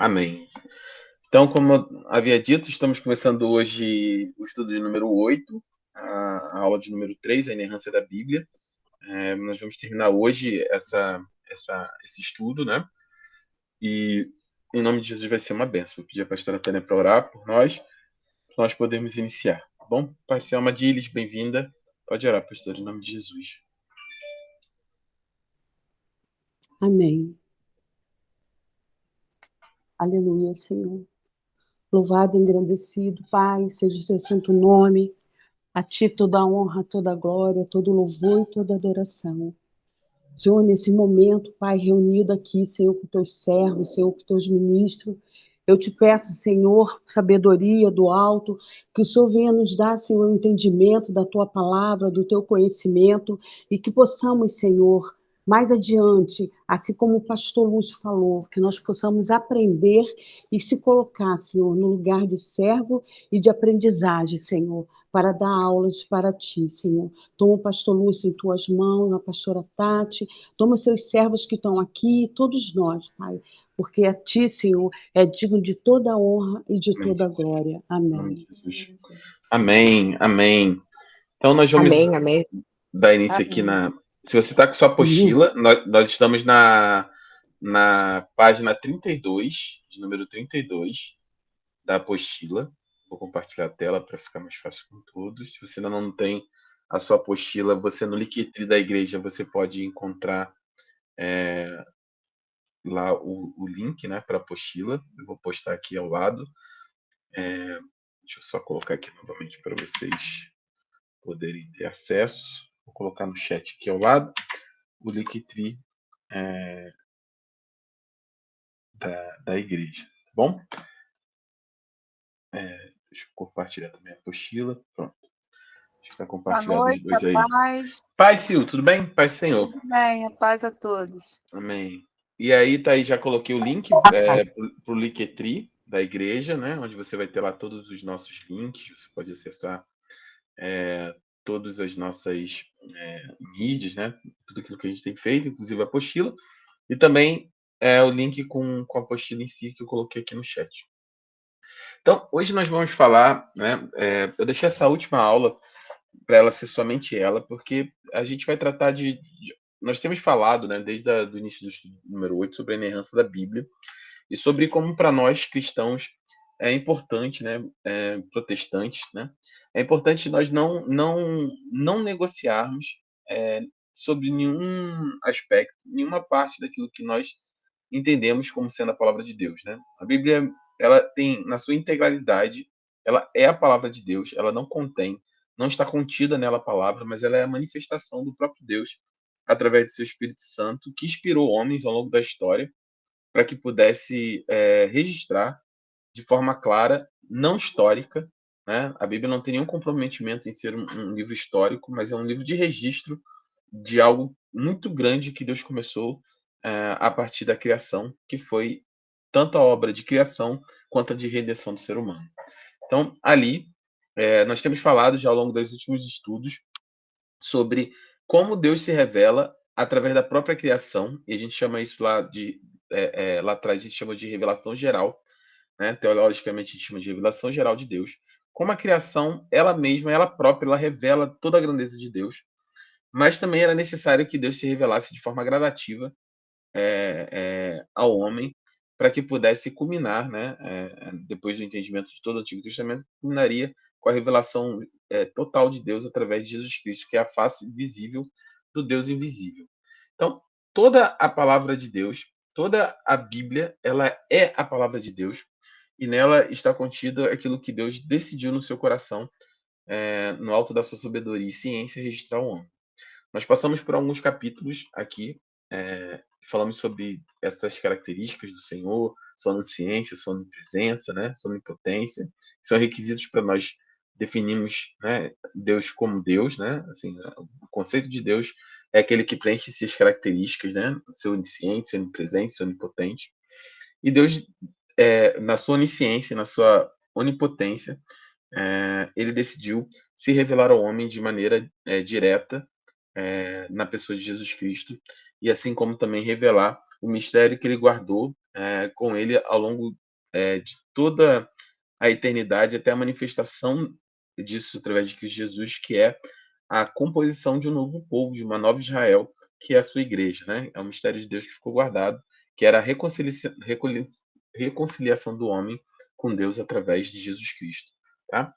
Amém. Então, como eu havia dito, estamos começando hoje o estudo de número 8, a aula de número 3, a inerrância da Bíblia. Nós vamos terminar hoje esse estudo, né? E em nome de Jesus vai ser uma bênção. Vou pedir a pastora Tânia para orar por nós, para nós podermos iniciar. Tá bom? Pai Selma Diles, bem-vinda. Pode orar, pastor, em nome de Jesus. Amém. Aleluia, Senhor. Louvado e engrandecido, Pai, seja o teu santo nome. A ti toda a honra, toda a glória, todo o louvor e toda a adoração. Senhor, nesse momento, Pai, reunido aqui, Senhor, com teus servos, Senhor, com teus ministros, eu te peço, Senhor, sabedoria do alto, que o Senhor venha nos dar, Senhor, o entendimento da tua palavra, do teu conhecimento, e que possamos, Senhor, mais adiante, assim como o pastor Lúcio falou, que nós possamos aprender e se colocar, Senhor, no lugar de servo e de aprendizagem, Senhor, para dar aulas para ti, Senhor. Toma o pastor Lúcio em tuas mãos, a pastora Tati, toma seus servos que estão aqui, todos nós, Pai, porque a ti, Senhor, é digno de toda a honra e de Amém, toda a Jesus. glória. Em nome Amém. de Jesus. Amém, amém. Então, nós vamos Amém, amém. dar início aqui Amém. na. Se você está com sua apostila, nós estamos na página 32, de número 32 da apostila. Vou compartilhar a tela para ficar mais fácil com todos. Se você ainda não tem a sua apostila, você no Linktree da igreja você pode encontrar lá o link, né, para a apostila. Eu vou postar aqui ao lado. Deixa eu só colocar aqui novamente para vocês poderem ter acesso. Vou colocar no chat aqui ao lado o Linktree da igreja, tá bom? Deixa eu compartilhar também a apostila. Pronto. Acho que está Boa compartilhado os noite, dois a aí. paz. Paz, Sil, tudo bem? Paz do Senhor. Tudo bem, a paz a todos. Amém. E aí, tá aí, já coloquei o link para o Linktree da igreja, né? Onde você vai ter lá todos os nossos links, você pode acessar todas as nossas mídias, né? Tudo aquilo que a gente tem feito, inclusive a apostila. E também o link com a apostila em si que eu coloquei aqui no chat. Então, hoje nós vamos falar, né? Eu deixei essa última aula para ela ser somente ela, porque a gente vai tratar nós temos falado, né, desde o início do estudo número 8, sobre a inerrância da Bíblia e sobre como para nós cristãos é importante, né, protestantes, né, é importante nós não negociarmos é, sobre nenhum aspecto, nenhuma parte daquilo que nós entendemos como sendo a palavra de Deus, né? A Bíblia, ela tem na sua integralidade, ela é a palavra de Deus, ela não está contida nela a palavra, mas ela é a manifestação do próprio Deus através do seu Espírito Santo, que inspirou homens ao longo da história para que pudesse registrar de forma clara, não histórica, né? A Bíblia não tem nenhum comprometimento em ser um livro histórico, mas é um livro de registro de algo muito grande que Deus começou a partir da criação, que foi tanto a obra de criação quanto a de redenção do ser humano. Então, ali, nós temos falado já ao longo dos últimos estudos sobre como Deus se revela através da própria criação, e a gente chama isso lá atrás, a gente chama de revelação geral, né? Teologicamente, a gente chama de revelação geral de Deus. Como a criação, ela mesma, ela própria, ela revela toda a grandeza de Deus, mas também era necessário que Deus se revelasse de forma gradativa ao homem, para que pudesse culminar, né, depois do entendimento de todo o Antigo Testamento, culminaria com a revelação total de Deus através de Jesus Cristo, que é a face visível do Deus invisível. Então, toda a palavra de Deus, toda a Bíblia, ela é a palavra de Deus, e nela está contido aquilo que Deus decidiu no seu coração, no alto da sua sabedoria e ciência, registrar o homem. Nós passamos por alguns capítulos aqui, falamos sobre essas características do Senhor, sua onisciência, sua onipresença, né, sua onipotência, são requisitos para nós definirmos, né, Deus como Deus, né, assim, o conceito de Deus é aquele que preenche essas características, né, ser onisciente, ser onipresente, ser onipotente, e Deus, na sua onisciência, na sua onipotência, ele decidiu se revelar ao homem de maneira direta, na pessoa de Jesus Cristo, e assim como também revelar o mistério que ele guardou com ele ao longo de toda a eternidade, até a manifestação disso através de Cristo Jesus, que é a composição de um novo povo, de uma nova Israel, que é a sua igreja, né? É um mistério de Deus que ficou guardado, que era a reconciliação do homem com Deus através de Jesus Cristo, tá?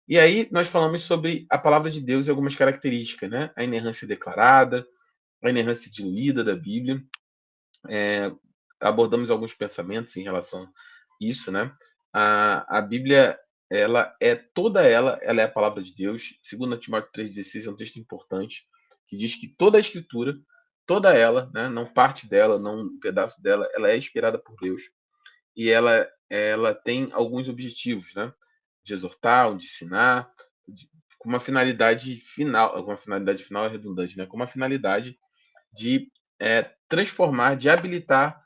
E aí nós falamos sobre a palavra de Deus e algumas características, né? A inerrância declarada, a inerrância diluída da Bíblia. Abordamos alguns pensamentos em relação a isso, né? A Bíblia, ela é toda ela é a palavra de Deus. Segundo Timóteo 3,16 é um texto importante que diz que toda a Escritura, toda ela, né? Não parte dela, não um pedaço dela, ela é inspirada por Deus e ela tem alguns objetivos, né? De exortar, de ensinar, com uma finalidade final, é redundante, né? Com uma finalidade de transformar, de habilitar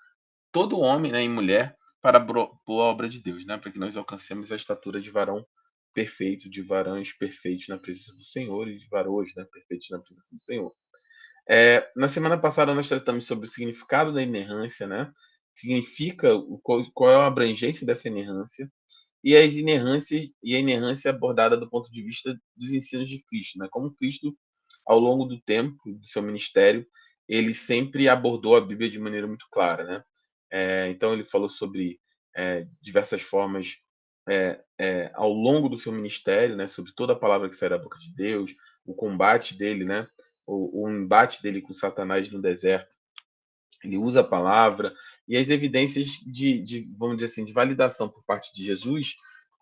todo homem, né, e mulher para a boa obra de Deus, né? Para que nós alcancemos a estatura de varão perfeito, de varões perfeitos na presença do Senhor e de varões, né, perfeitos na presença do Senhor. Na semana passada nós tratamos sobre o significado da inerrância, né? Significa qual é a abrangência dessa inerrância e as inerrâncias e a inerrância abordada do ponto de vista dos ensinos de Cristo, né? Como Cristo, ao longo do tempo do seu ministério, ele sempre abordou a Bíblia de maneira muito clara, né? Então ele falou sobre diversas formas ao longo do seu ministério, né? Sobre toda a palavra que sai da boca de Deus, o combate dele, né? O embate dele com Satanás no deserto. Ele usa a palavra e as evidências vamos dizer assim, de validação por parte de Jesus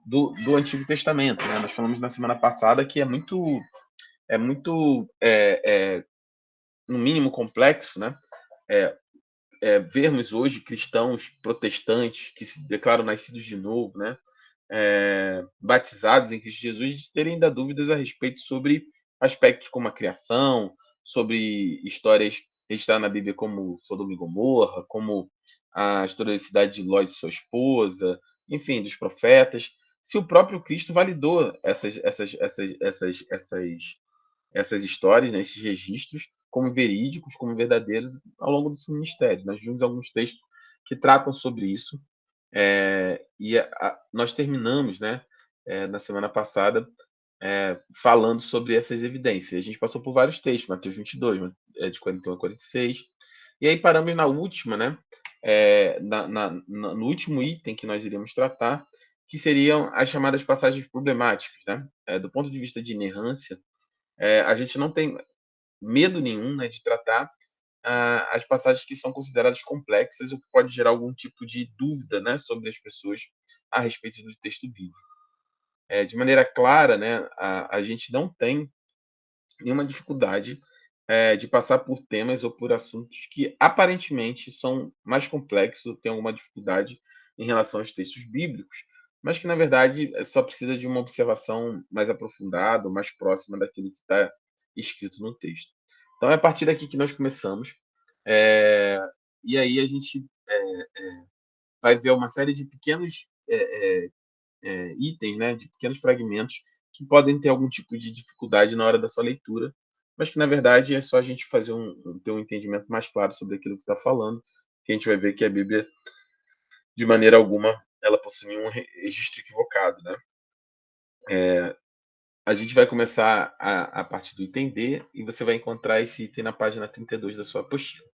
do Antigo Testamento, né? Nós falamos na semana passada que é muito, no mínimo complexo, né? Vermos hoje cristãos protestantes que se declaram nascidos de novo, né? Batizados em Cristo Jesus, terem ainda dúvidas a respeito sobre aspectos como a criação, sobre histórias registradas na Bíblia como Sodoma e Gomorra, como a historicidade de Ló e de sua esposa, enfim, dos profetas. Se o próprio Cristo validou essas histórias, né, esses registros, como verídicos, como verdadeiros ao longo do seu ministério. Nós vimos alguns textos que tratam sobre isso, nós terminamos, né, na semana passada, falando sobre essas evidências. A gente passou por vários textos, Mateus 22, de 41 a 46, e aí paramos na última, né, no último item que nós iríamos tratar, que seriam as chamadas passagens problemáticas, né? Do ponto de vista de inerrância, a gente não tem medo nenhum, né, de tratar as passagens que são consideradas complexas, o que pode gerar algum tipo de dúvida, né, sobre as pessoas a respeito do texto bíblico. De maneira clara, né, a gente não tem nenhuma dificuldade de passar por temas ou por assuntos que aparentemente são mais complexos ou têm alguma dificuldade em relação aos textos bíblicos, mas que na verdade só precisa de uma observação mais aprofundada, mais próxima daquilo que está escrito no texto. Então é a partir daqui que nós começamos, e aí a gente vai ver uma série de pequenos itens, né, de pequenos fragmentos que podem ter algum tipo de dificuldade na hora da sua leitura, mas que na verdade é só a gente fazer ter um entendimento mais claro sobre aquilo que está falando, que a gente vai ver que a Bíblia, de maneira alguma, ela possui um registro equivocado, né? A gente vai começar a partir do item D e você vai encontrar esse item na página 32 da sua apostila.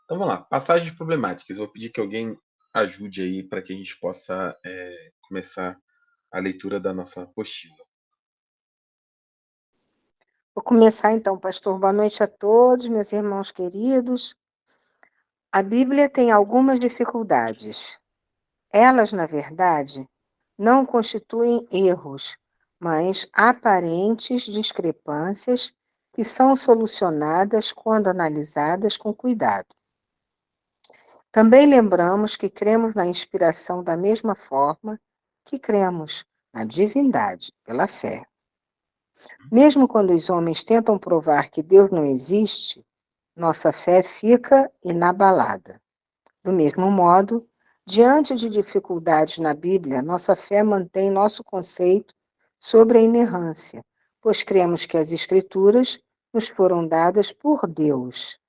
Então vamos lá, passagens problemáticas. Eu vou pedir que alguém ajude aí para que a gente possa começar a leitura da nossa apostila. Vou começar então, pastor. Boa noite a todos, meus irmãos queridos. A Bíblia tem algumas dificuldades. Elas, na verdade, não constituem erros, mas aparentes discrepâncias que são solucionadas quando analisadas com cuidado. Também lembramos que cremos na inspiração da mesma forma que cremos na divindade, pela fé. Mesmo quando os homens tentam provar que Deus não existe, nossa fé fica inabalada. Do mesmo modo, diante de dificuldades na Bíblia, nossa fé mantém nosso conceito sobre a inerrância, pois cremos que as Escrituras nos foram dadas por Deus.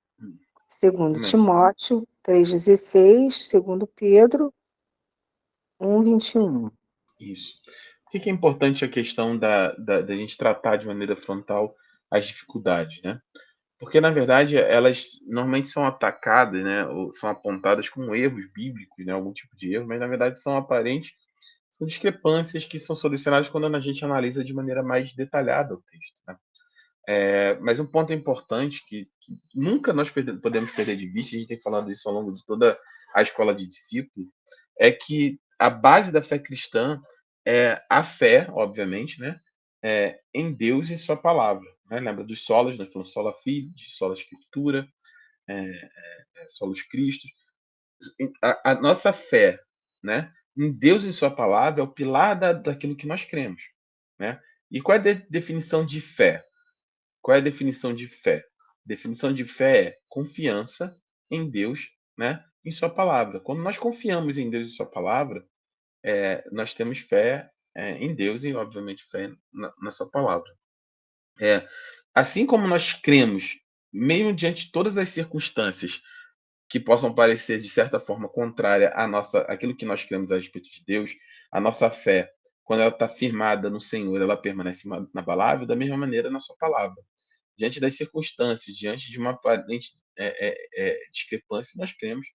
Segundo Amém. Timóteo 3,16, segundo Pedro 1,21. Isso. Por que é importante a questão da gente tratar de maneira frontal as dificuldades, né? Porque, na verdade, elas normalmente são atacadas, né, ou são apontadas como erros bíblicos, né, algum tipo de erro, mas, na verdade, são aparentes, são discrepâncias que são solucionadas quando a gente analisa de maneira mais detalhada o texto, né? Mas um ponto importante que nunca nós podemos perder de vista, a gente tem falado isso ao longo de toda a escola de discípulo, é que a base da fé cristã é a fé, obviamente, né, em Deus e sua palavra, né? Lembra dos solas, nós falamos sola fide, sola escritura, solos Cristo. A nossa fé, né, em Deus e sua palavra é o pilar daquilo que nós cremos, né? E qual é a definição de fé? Qual é a definição de fé? Definição de fé é confiança em Deus, né, em sua palavra. Quando nós confiamos em Deus e sua palavra, nós temos fé em Deus e, obviamente, fé na sua palavra. Assim como nós cremos, mesmo diante de todas as circunstâncias que possam parecer, de certa forma, contrária àquilo que nós cremos a respeito de Deus, a nossa fé, quando ela está firmada no Senhor, ela permanece na palavra, da mesma maneira na sua palavra. Diante das circunstâncias, diante de uma aparente discrepância, nós cremos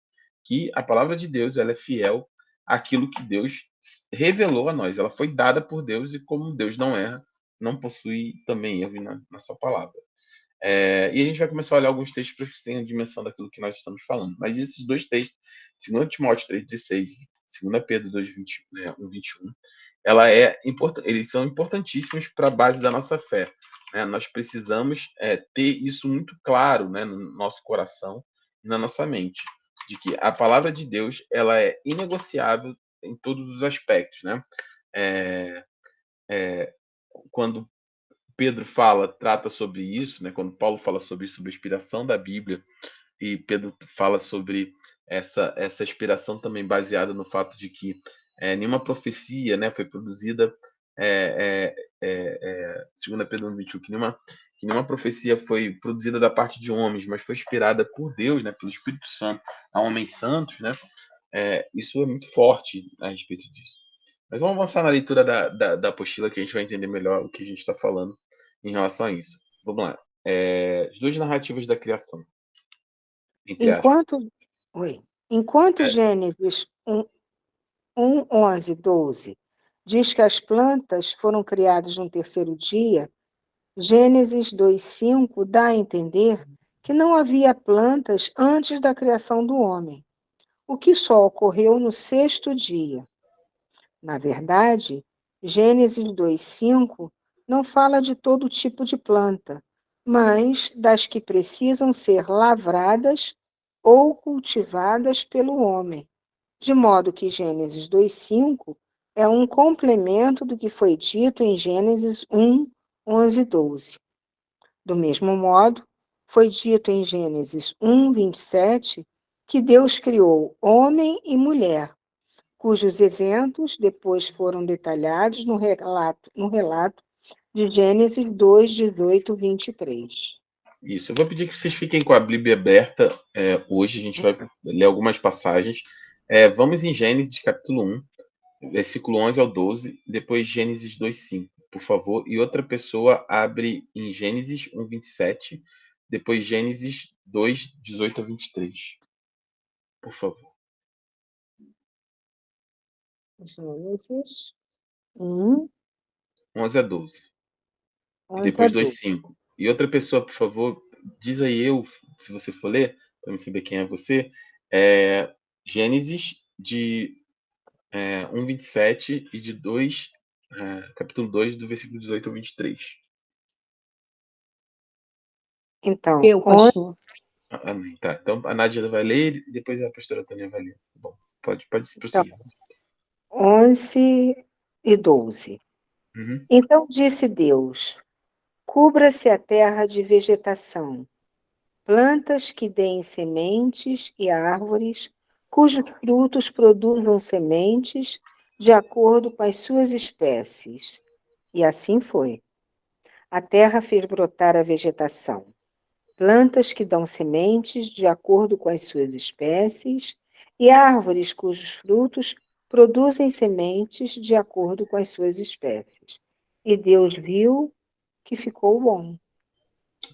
que a palavra de Deus ela é fiel àquilo que Deus revelou a nós. Ela foi dada por Deus e, como Deus não erra, não possui também erro na sua palavra. E a gente vai começar a olhar alguns textos para que tenham dimensão daquilo que nós estamos falando. Mas esses dois textos, 2 Timóteo 3,16 e 2 Pedro 2,20, 1,21, eles são importantíssimos para a base da nossa fé, né? Nós precisamos ter isso muito claro, né, no nosso coração e na nossa mente, de que a palavra de Deus ela é inegociável em todos os aspectos, né? Quando Pedro trata sobre isso, né? Quando Paulo fala sobre isso, sobre a inspiração da Bíblia, e Pedro fala sobre essa inspiração também baseada no fato de que nenhuma profecia, né, foi produzida, segundo Pedro 1,21, que nenhuma profecia foi produzida da parte de homens, mas foi inspirada por Deus, né, pelo Espírito Santo, a homens santos, né? Isso é muito forte a respeito disso. Mas vamos avançar na leitura da apostila, que a gente vai entender melhor o que a gente está falando em relação a isso. Vamos lá. As duas narrativas da criação, entre aspas. Enquanto É, Gênesis 1, 11, 12 diz que as plantas foram criadas no terceiro dia, Gênesis 2,5 dá a entender que não havia plantas antes da criação do homem, o que só ocorreu no sexto dia. Na verdade, Gênesis 2,5 não fala de todo tipo de planta, mas das que precisam ser lavradas ou cultivadas pelo homem, de modo que Gênesis 2,5 é um complemento do que foi dito em Gênesis 1, 11 e 12. Do mesmo modo, foi dito em Gênesis 1, 27, que Deus criou homem e mulher, cujos eventos depois foram detalhados no relato de Gênesis 2, 18, 23. isso. Eu vou pedir que vocês fiquem com a Bíblia aberta hoje. A gente vai ler algumas passagens. Vamos em Gênesis capítulo 1, versículo 11 ao 12, depois Gênesis 2:5, por favor. E outra pessoa abre em Gênesis 1, 27, depois Gênesis 2, 18 a 23. Por favor. Gênesis 1, 11 a 12. E 11 a depois 12. 2:5. E outra pessoa, por favor, diz aí se você for ler, para eu saber quem é você, Gênesis de 1, 27 e de 2, capítulo 2, do versículo 18 ao 23. Então, Eu, pastor. Amém. Tá. Então a Nádia vai ler e depois a pastora Tânia vai ler. Tá bom, pode se então, prosseguir. 11 e 12. Uhum. Então disse Deus: cubra-se a terra de vegetação, plantas que deem sementes e árvores, cujos frutos produzam sementes de acordo com as suas espécies. E assim foi. A terra fez brotar a vegetação, plantas que dão sementes de acordo com as suas espécies, e árvores cujos frutos produzem sementes de acordo com as suas espécies. E Deus viu que ficou bom.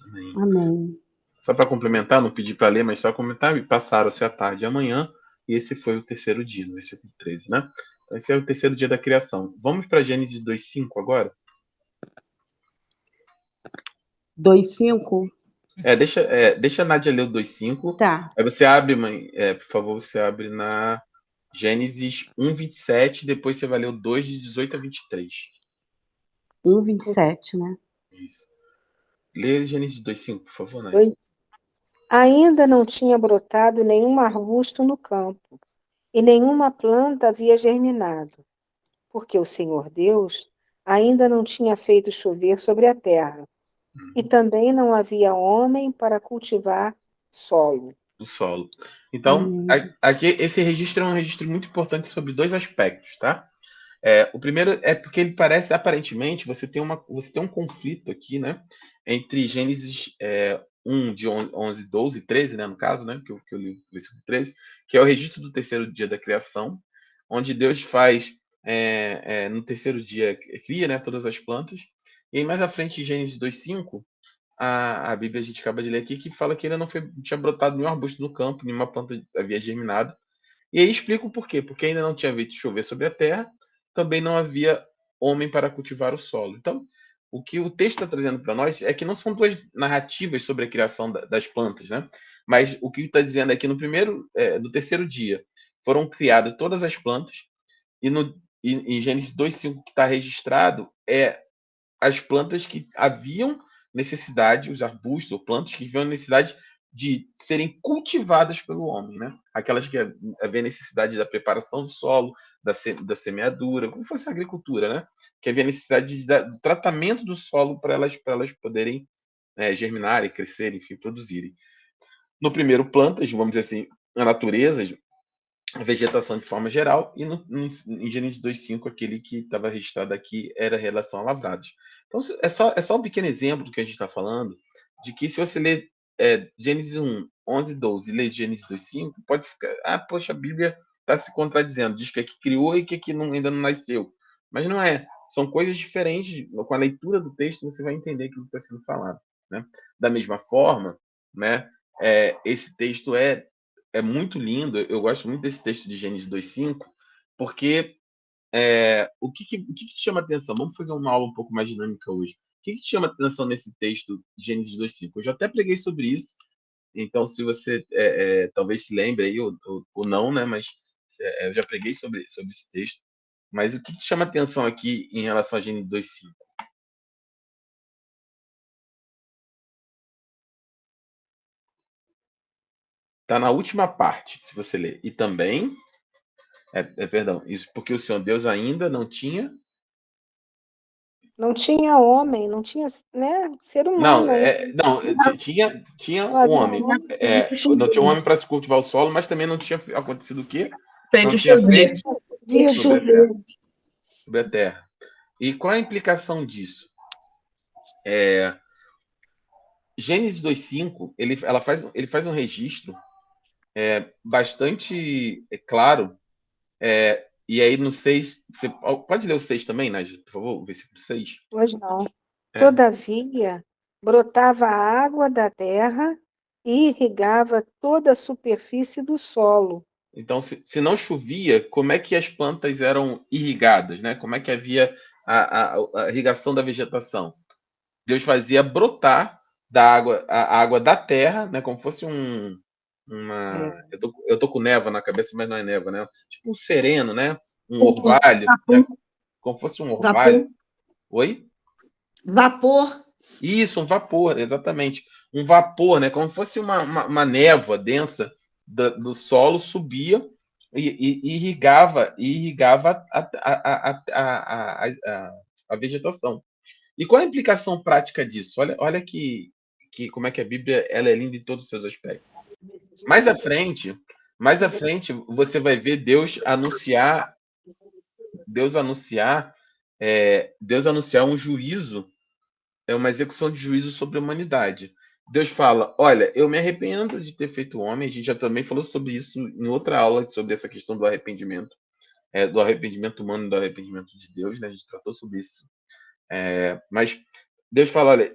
Amém. Amém. Só para complementar, não pedi para ler, mas só comentar, e passaram-se a tarde e a manhã, e esse foi o terceiro dia, no versículo 13, né? Então, esse é o terceiro dia da criação. Vamos para Gênesis 2:5 agora? 2:5? Deixa a Nádia ler o 2:5. Tá. Aí você abre, mãe, por favor, você abre na Gênesis 1:27, depois você vai ler o 2, de 18 a 23. 1:27, né? Isso. Lê Gênesis 2:5, por favor, Nádia. Ainda não tinha brotado nenhum arbusto no campo, e nenhuma planta havia germinado, porque o Senhor Deus ainda não tinha feito chover sobre a terra, e também não havia homem para cultivar solo. Do solo. Então, Amém. aqui esse registro é um registro muito importante sobre dois aspectos, tá? O primeiro é porque ele parece, aparentemente, você tem um conflito aqui, né? Entre Gênesis 1, de 11, 12 e 13, né? No caso, né? Que eu li o versículo 13, que é o registro do terceiro dia da criação, onde Deus faz, no terceiro dia, cria, né, todas as plantas. E aí, mais à frente, em Gênesis 2:5, a Bíblia, a gente acaba de ler aqui, que fala que ainda não tinha brotado nenhum arbusto no campo, nenhuma planta havia germinado. E aí explica o porquê. Porque ainda não tinha visto chover sobre a terra, também não havia homem para cultivar o solo. Então, o que o texto está trazendo para nós é que não são duas narrativas sobre a criação das plantas, né? Mas o que está dizendo é que no terceiro dia, foram criadas todas as plantas, e em Gênesis 2:5, que está registrado, as plantas que haviam necessidade, os arbustos ou plantas que haviam necessidade de serem cultivadas pelo homem, né? Aquelas que havia necessidade da preparação do solo, da semeadura, como fosse a agricultura, né? Que havia necessidade do tratamento do solo para elas poderem germinar e crescer, enfim, produzirem. No primeiro, plantas, vamos dizer assim, a natureza, a vegetação de forma geral, e em Gênesis 2:5, aquele que estava registrado aqui era a relação a lavrados. Então, é só um pequeno exemplo do que a gente está falando, de que se você ler Gênesis 1, 11, 12 e ler Gênesis 2:5, pode ficar, poxa, a Bíblia está se contradizendo, diz que aqui criou e que aqui ainda não nasceu. Mas não é, são coisas diferentes. Com a leitura do texto, você vai entender aquilo que está sendo falado, né? Da mesma forma, né, esse texto é muito lindo. Eu gosto muito desse texto de Gênesis 2:5, porque o que te chama atenção? Vamos fazer uma aula um pouco mais dinâmica hoje. O que te chama atenção nesse texto de Gênesis 2:5? Eu já até preguei sobre isso, então se você talvez se lembre aí, ou não, né? Mas eu já preguei sobre esse texto. Mas o que te chama atenção aqui em relação a Gênesis 2:5? Está na última parte, se você ler. E também, perdão, isso porque o Senhor Deus ainda não tinha. Não tinha homem, não tinha, né, ser Não, humano ainda. tinha Não um havia homem. homem. Não tinha um homem para se cultivar o solo, mas também não tinha acontecido o quê? Não Feito tinha chover. feito Havia sobre a chover. terra. Sobre a terra. E qual é a implicação disso? Gênesis 2:5, ele faz um registro bastante claro. E aí no 6, você pode ler o 6 também, Nádia, por favor, o versículo 6? Pois não. É. Todavia, brotava a água da terra e irrigava toda a superfície do solo. Então, se não chovia, como é que as plantas eram irrigadas, né? Como é que havia a irrigação da vegetação? Deus fazia brotar a água da terra, né? Como fosse uma. É. Eu tô com névoa na cabeça, mas não é névoa, né? Tipo um sereno, né? Um orvalho, né? Como fosse um orvalho. Vapor. Oi? Vapor. Isso, um vapor, exatamente. Um vapor, né? Como fosse uma névoa densa do solo, subia e irrigava a vegetação. E qual é a implicação prática disso? Olha como é que a Bíblia ela é linda em todos os seus aspectos. Mais à frente, você vai ver Deus anunciar, Deus anunciar um juízo, uma execução de juízo sobre a humanidade. Deus fala: olha, eu me arrependo de ter feito o homem. A gente já também falou sobre isso em outra aula, sobre essa questão do arrependimento, do arrependimento humano e do arrependimento de Deus, né? A gente tratou sobre isso. Mas Deus fala: olha,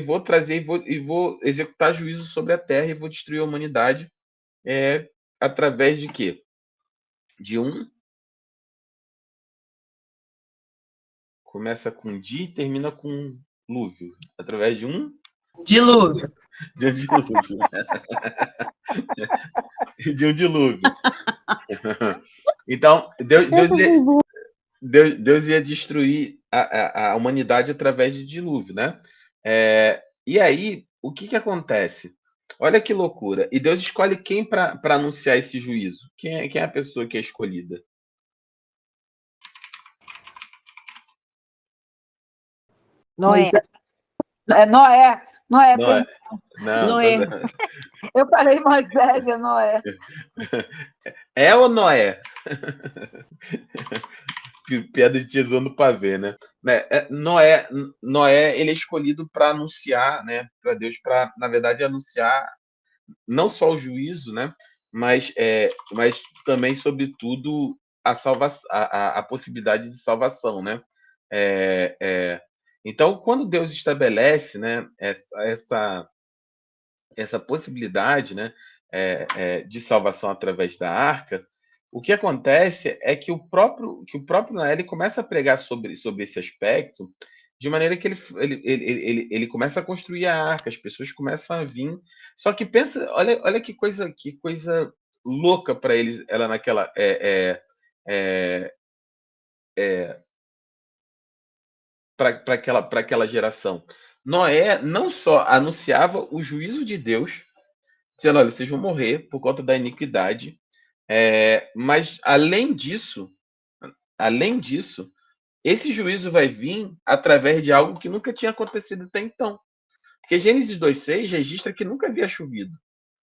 vou trazer e vou executar juízo sobre a terra e vou destruir a humanidade através de quê? De um. Começa com di e termina com lúvio. Através de um. Dilúvio. De um dilúvio. De um dilúvio. Então, Deus ia destruir a humanidade através de dilúvio, né? E aí, o que acontece? Olha que loucura. E Deus escolhe quem para anunciar esse juízo? Quem é a pessoa que é escolhida? Noé. Noé. Noé. Não, Noé. Eu falei Moisés, é Noé. É ou Noé? Piada de tiozão no pavê, né? Noé, ele é escolhido para anunciar, né? Para Deus, para, na verdade, anunciar não só o juízo, né? Mas também, sobretudo, a possibilidade de salvação, né? Então, quando Deus estabelece, né, essa possibilidade, né, de salvação através da arca, o que acontece é que o próprio Noé ele começa a pregar sobre esse aspecto, de maneira que ele começa a construir a arca, as pessoas começam a vir. Só que pensa, olha que coisa louca para eles, ela naquela para aquela geração. Noé não só anunciava o juízo de Deus, dizendo: olha, vocês vão morrer por conta da iniquidade, mas além disso, esse juízo vai vir através de algo que nunca tinha acontecido até então. Porque Gênesis 2:6 registra que nunca havia chovido,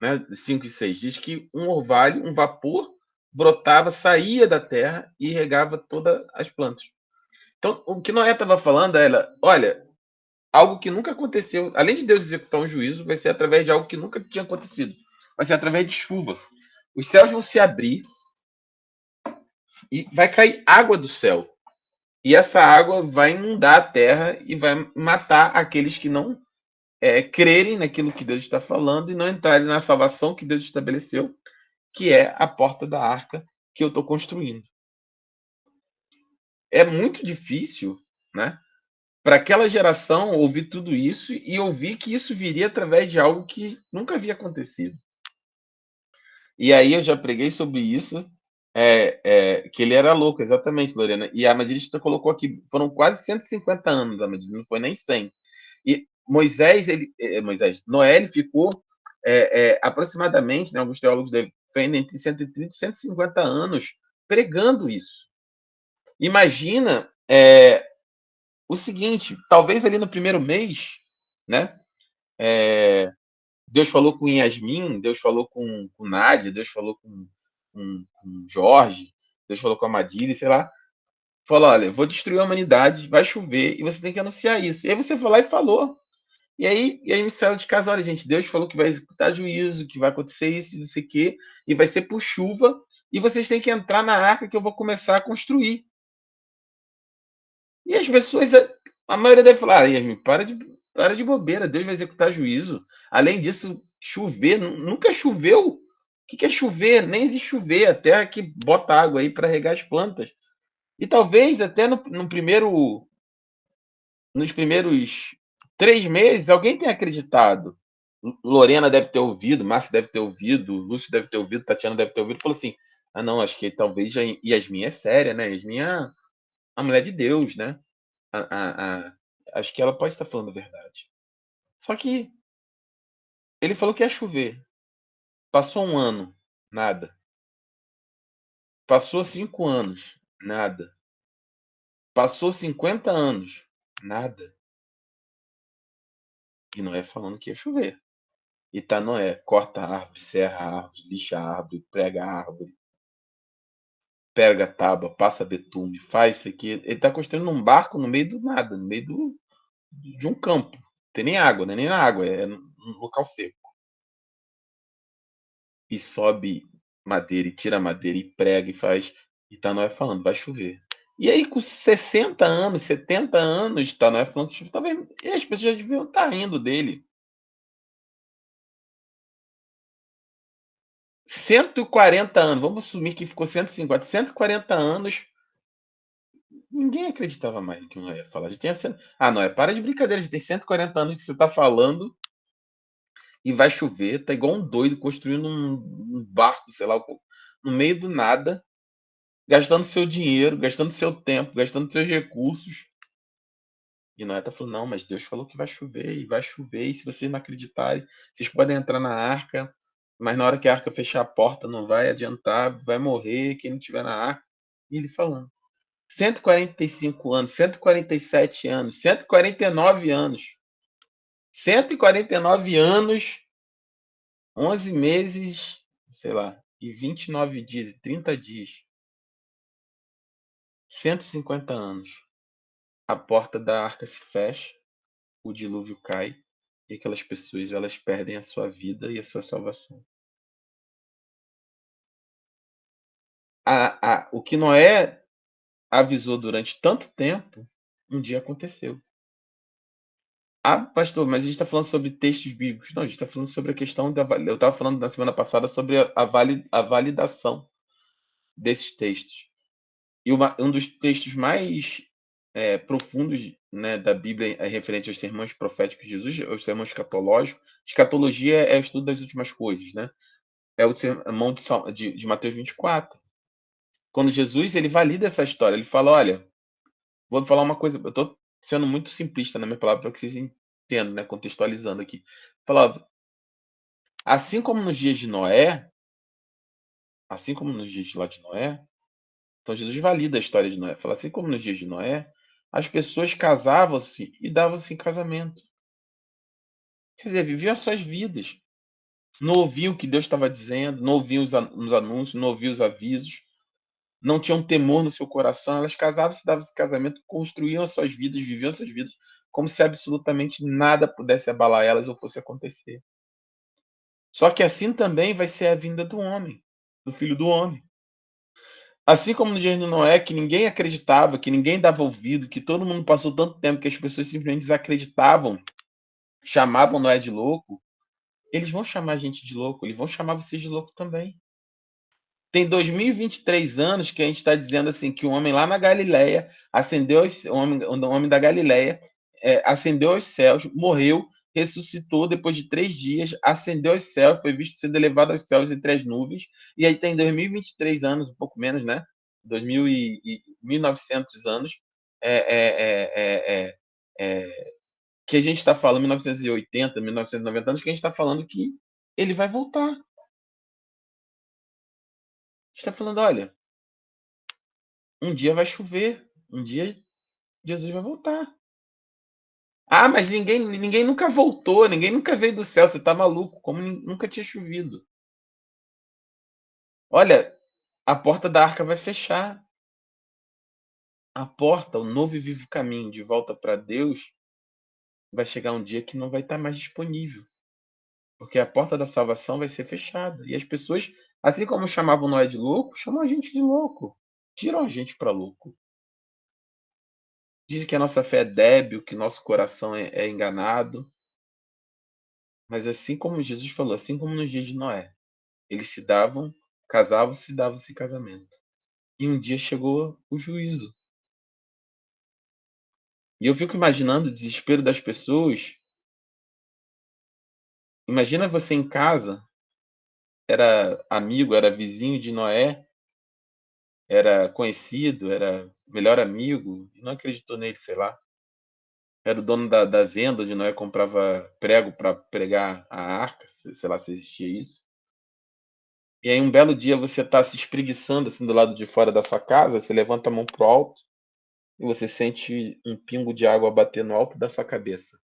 né? 5:6 diz que um orvalho, um vapor, brotava, saía da terra e regava todas as plantas. Então, o que Noé estava falando era: olha, algo que nunca aconteceu, além de Deus executar um juízo, vai ser através de algo que nunca tinha acontecido. Vai ser através de chuva. Os céus vão se abrir e vai cair água do céu. E essa água vai inundar a terra e vai matar aqueles que não crerem naquilo que Deus está falando e não entrarem na salvação que Deus estabeleceu, que é a porta da arca que eu estou construindo. É muito difícil, né, para aquela geração ouvir tudo isso e ouvir que isso viria através de algo que nunca havia acontecido. E aí eu já preguei sobre isso, que ele era louco, exatamente, Lorena. E a Amadilista colocou aqui, foram quase 150 anos, Amadilista, não foi nem 100. E Noé, ele ficou aproximadamente, né, alguns teólogos defendem entre 130 e 150 anos pregando isso. Imagina o seguinte, talvez ali no primeiro mês, né, Deus falou com Yasmin, Deus falou com Nádia, Deus falou com Jorge, Deus falou com a Madília, sei lá. Falou: olha, vou destruir a humanidade, vai chover, e você tem que anunciar isso. E aí você foi lá e falou. E aí me saiu de casa: olha, gente, Deus falou que vai executar juízo, que vai acontecer isso, não sei o quê, e vai ser por chuva, e vocês têm que entrar na arca que eu vou começar a construir. E as pessoas, a maioria deve falar: Yasmin, para de bobeira, Deus vai executar juízo. Além disso, chover, nunca choveu. O que é chover? Nem existe chover, a terra que bota água aí para regar as plantas. E talvez até nos primeiros 3 meses alguém tenha acreditado. Lorena deve ter ouvido, Márcia deve ter ouvido, Lúcio deve ter ouvido, Tatiana deve ter ouvido, falou assim: ah, não, acho que talvez Yasmin é séria, né? Yasmin é a mulher de Deus, né? Acho que ela pode estar falando a verdade. Só que ele falou que ia chover. Passou 1 ano, nada. Passou 5 anos, nada. Passou 50 anos, nada. E Noé falando que ia chover. E tá Noé, corta a árvore, serra a árvore, lixa a árvore, prega a árvore, pega a tábua, passa betume, faz isso aqui. Ele tá construindo um barco no meio do nada, no meio de um campo. Não tem nem água, né? Nem na água, é num local seco. E sobe madeira, e tira madeira, e prega, e faz. E tá Noé falando, vai chover. E aí, com 60 anos, 70 anos, tá Noé falando que talvez. E as pessoas já deviam estar rindo dele. 140 anos, vamos assumir que ficou 150, 140 anos, ninguém acreditava mais no que o Noé ia falar. Já tinha Ah, Noé, para de brincadeira, já tem 140 anos que você tá falando e vai chover, tá igual um doido construindo um barco, sei lá, no meio do nada, gastando seu dinheiro, gastando seu tempo, gastando seus recursos. E Noé tá falando, não, mas Deus falou que vai chover, e se vocês não acreditarem, vocês podem entrar na arca, mas na hora que a arca fechar a porta não vai adiantar, vai morrer quem não estiver na arca. E ele falando. 145 anos, 147 anos, 149 anos. 149 anos, 11 meses, sei lá, e 29 dias, e 30 dias. 150 anos. A porta da arca se fecha, o dilúvio cai, e aquelas pessoas elas perdem a sua vida e a sua salvação. O que Noé avisou durante tanto tempo, um dia aconteceu. Ah, pastor, mas a gente está falando sobre textos bíblicos. Não, a gente está falando sobre a questão da. Eu estava falando na semana passada sobre a validação desses textos. E um dos textos mais profundos, né, da Bíblia é referente aos sermões proféticos de Jesus, aos sermões escatológicos. Escatologia é o estudo das últimas coisas, né? É o sermão de Mateus 24. Quando Jesus ele valida essa história, ele fala: olha, vou falar uma coisa, eu estou sendo muito simplista na minha palavra para que vocês entendam, né, contextualizando aqui. Fala, assim como nos dias de Noé, assim como nos dias lá de Noé, então Jesus valida a história de Noé. Fala assim como nos dias de Noé, as pessoas casavam-se e davam-se em casamento. Quer dizer, viviam as suas vidas. Não ouviam o que Deus estava dizendo, não ouviam os anúncios, não ouviam os avisos, não tinham temor no seu coração. Elas casavam-se, davam-se em casamento, construíam as suas vidas, viviam as suas vidas, como se absolutamente nada pudesse abalar elas ou fosse acontecer. Só que assim também vai ser a vinda do homem, do Filho do Homem. Assim como no dia de Noé, que ninguém acreditava, que ninguém dava ouvido, que todo mundo passou tanto tempo que as pessoas simplesmente desacreditavam, chamavam Noé de louco, eles vão chamar a gente de louco, eles vão chamar vocês de louco também. Tem 2023 anos que a gente está dizendo assim que o homem lá na Galileia ascendeu, o homem da Galileia ascendeu aos céus, morreu, ressuscitou depois de 3 dias, ascendeu aos céus, foi visto sendo elevado aos céus entre as nuvens, e aí tem 2023 anos, um pouco menos, né? 1900 anos, é, é, é, que a gente está falando, 1980, 1990 anos, que a gente está falando que ele vai voltar. A gente está falando, olha, um dia vai chover, um dia Jesus vai voltar. Ah, mas ninguém nunca voltou, ninguém nunca veio do céu, você tá maluco, como nunca tinha chovido. Olha, a porta da arca vai fechar. A porta, o novo e vivo caminho de volta para Deus, vai chegar um dia que não vai estar mais disponível. Porque a porta da salvação vai ser fechada. E as pessoas, assim como chamavam Noé de louco, chamam a gente de louco. Tiram a gente para louco. Dizem que a nossa fé é débil, que nosso coração é enganado. Mas assim como Jesus falou, assim como nos dias de Noé, eles se davam, casavam-se e davam-se em casamento. E um dia chegou o juízo. E eu fico imaginando o desespero das pessoas. Imagina você em casa, era amigo, era vizinho de Noé, era conhecido, era melhor amigo, e não acreditou nele, sei lá. Era o dono da venda onde Noé comprava prego para pregar a arca, sei lá se existia isso. E aí um belo dia você está se espreguiçando assim do lado de fora da sua casa, você levanta a mão pro alto e você sente um pingo de água bater no alto da sua cabeça.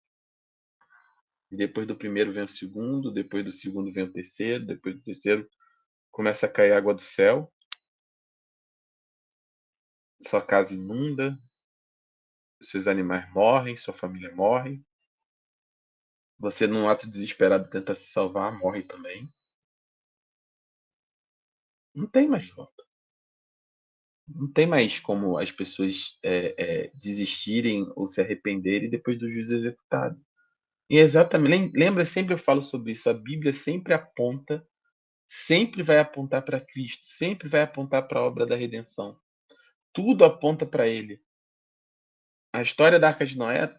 E depois do primeiro vem o segundo, depois do segundo vem o terceiro, depois do terceiro começa a cair água do céu, sua casa inunda, seus animais morrem, sua família morre. você, num ato desesperado, tenta se salvar, morre também. Não tem mais volta. Não tem mais como as pessoas desistirem ou se arrependerem depois do juízo executado. E exatamente, lembra, sempre eu falo sobre isso, a Bíblia sempre vai apontar para Cristo, sempre vai apontar para a obra da redenção. Tudo aponta para ele. A história da Arca de Noé,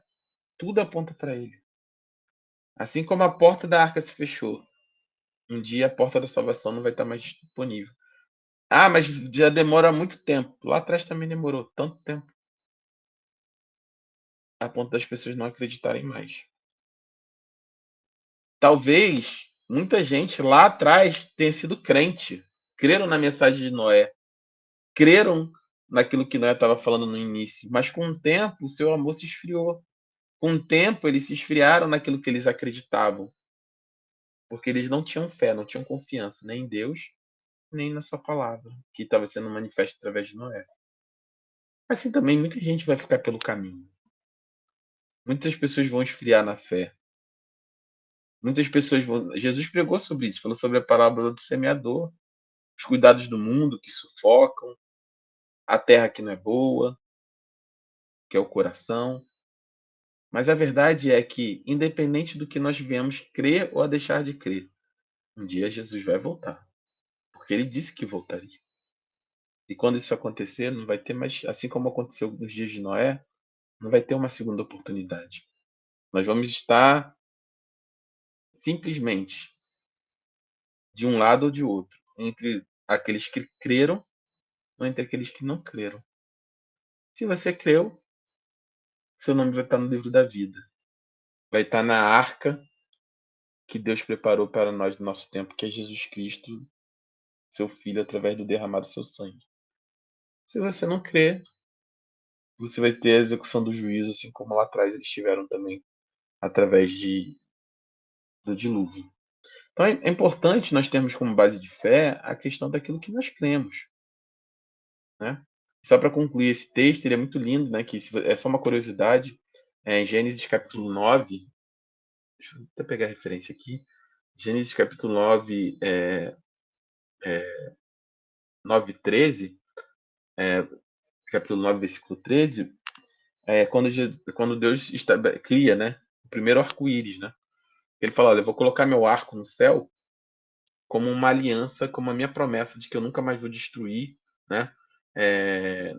tudo aponta para ele. Assim como a porta da arca se fechou, um dia a porta da salvação não vai estar mais disponível. Ah, mas já demora muito tempo. Lá atrás também demorou tanto tempo, a ponto das pessoas não acreditarem mais. Talvez muita gente lá atrás tenha sido crente, creram na mensagem de Noé, creram naquilo que Noé estava falando no início, mas com o tempo o seu amor se esfriou. Com o tempo eles se esfriaram naquilo que eles acreditavam, porque eles não tinham fé, não tinham confiança nem em Deus, nem na sua palavra, que estava sendo manifesta através de Noé. Assim também muita gente vai ficar pelo caminho. Muitas pessoas vão esfriar na fé. Muitas pessoas vão. Jesus pregou sobre isso, falou sobre a parábola do semeador, os cuidados do mundo que sufocam, a terra que não é boa, que é o coração. Mas a verdade é que, independente do que nós viemos crer ou a deixar de crer, um dia Jesus vai voltar, porque ele disse que voltaria. E quando isso acontecer, não vai ter mais, assim como aconteceu nos dias de Noé, não vai ter uma segunda oportunidade. Nós vamos estar simplesmente de um lado ou de outro, entre aqueles que creram ou entre aqueles que não creram. Se você creu, seu nome vai estar no livro da vida. Vai estar na arca que Deus preparou para nós no nosso tempo, que é Jesus Cristo, seu Filho, através do derramado do seu sangue. Se você não crer, você vai ter a execução do juízo, assim como lá atrás eles tiveram também, através do dilúvio. Então é importante nós termos como base de fé a questão daquilo que nós cremos, né? Só para concluir esse texto, ele é muito lindo, né? Que é só uma curiosidade. Em Gênesis capítulo 9, deixa eu até pegar a referência aqui. Gênesis capítulo 9, 9:13, capítulo 9, versículo 13, quando Deus cria, né, o primeiro arco-íris, né? Ele fala: olha, eu vou colocar meu arco no céu como uma aliança, como a minha promessa de que eu nunca mais vou destruir, né?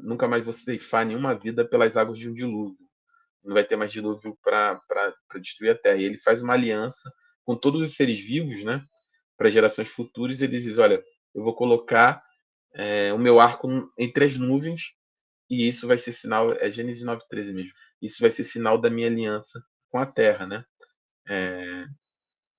Nunca mais vou ceifar nenhuma vida pelas águas de um dilúvio. Não vai ter mais dilúvio para destruir a terra. E ele faz uma aliança com todos os seres vivos, né? Para gerações futuras. Ele diz: olha, eu vou colocar o meu arco entre as nuvens, e isso vai ser sinal. É Gênesis 9:13 mesmo. Isso vai ser sinal da minha aliança com a terra, né?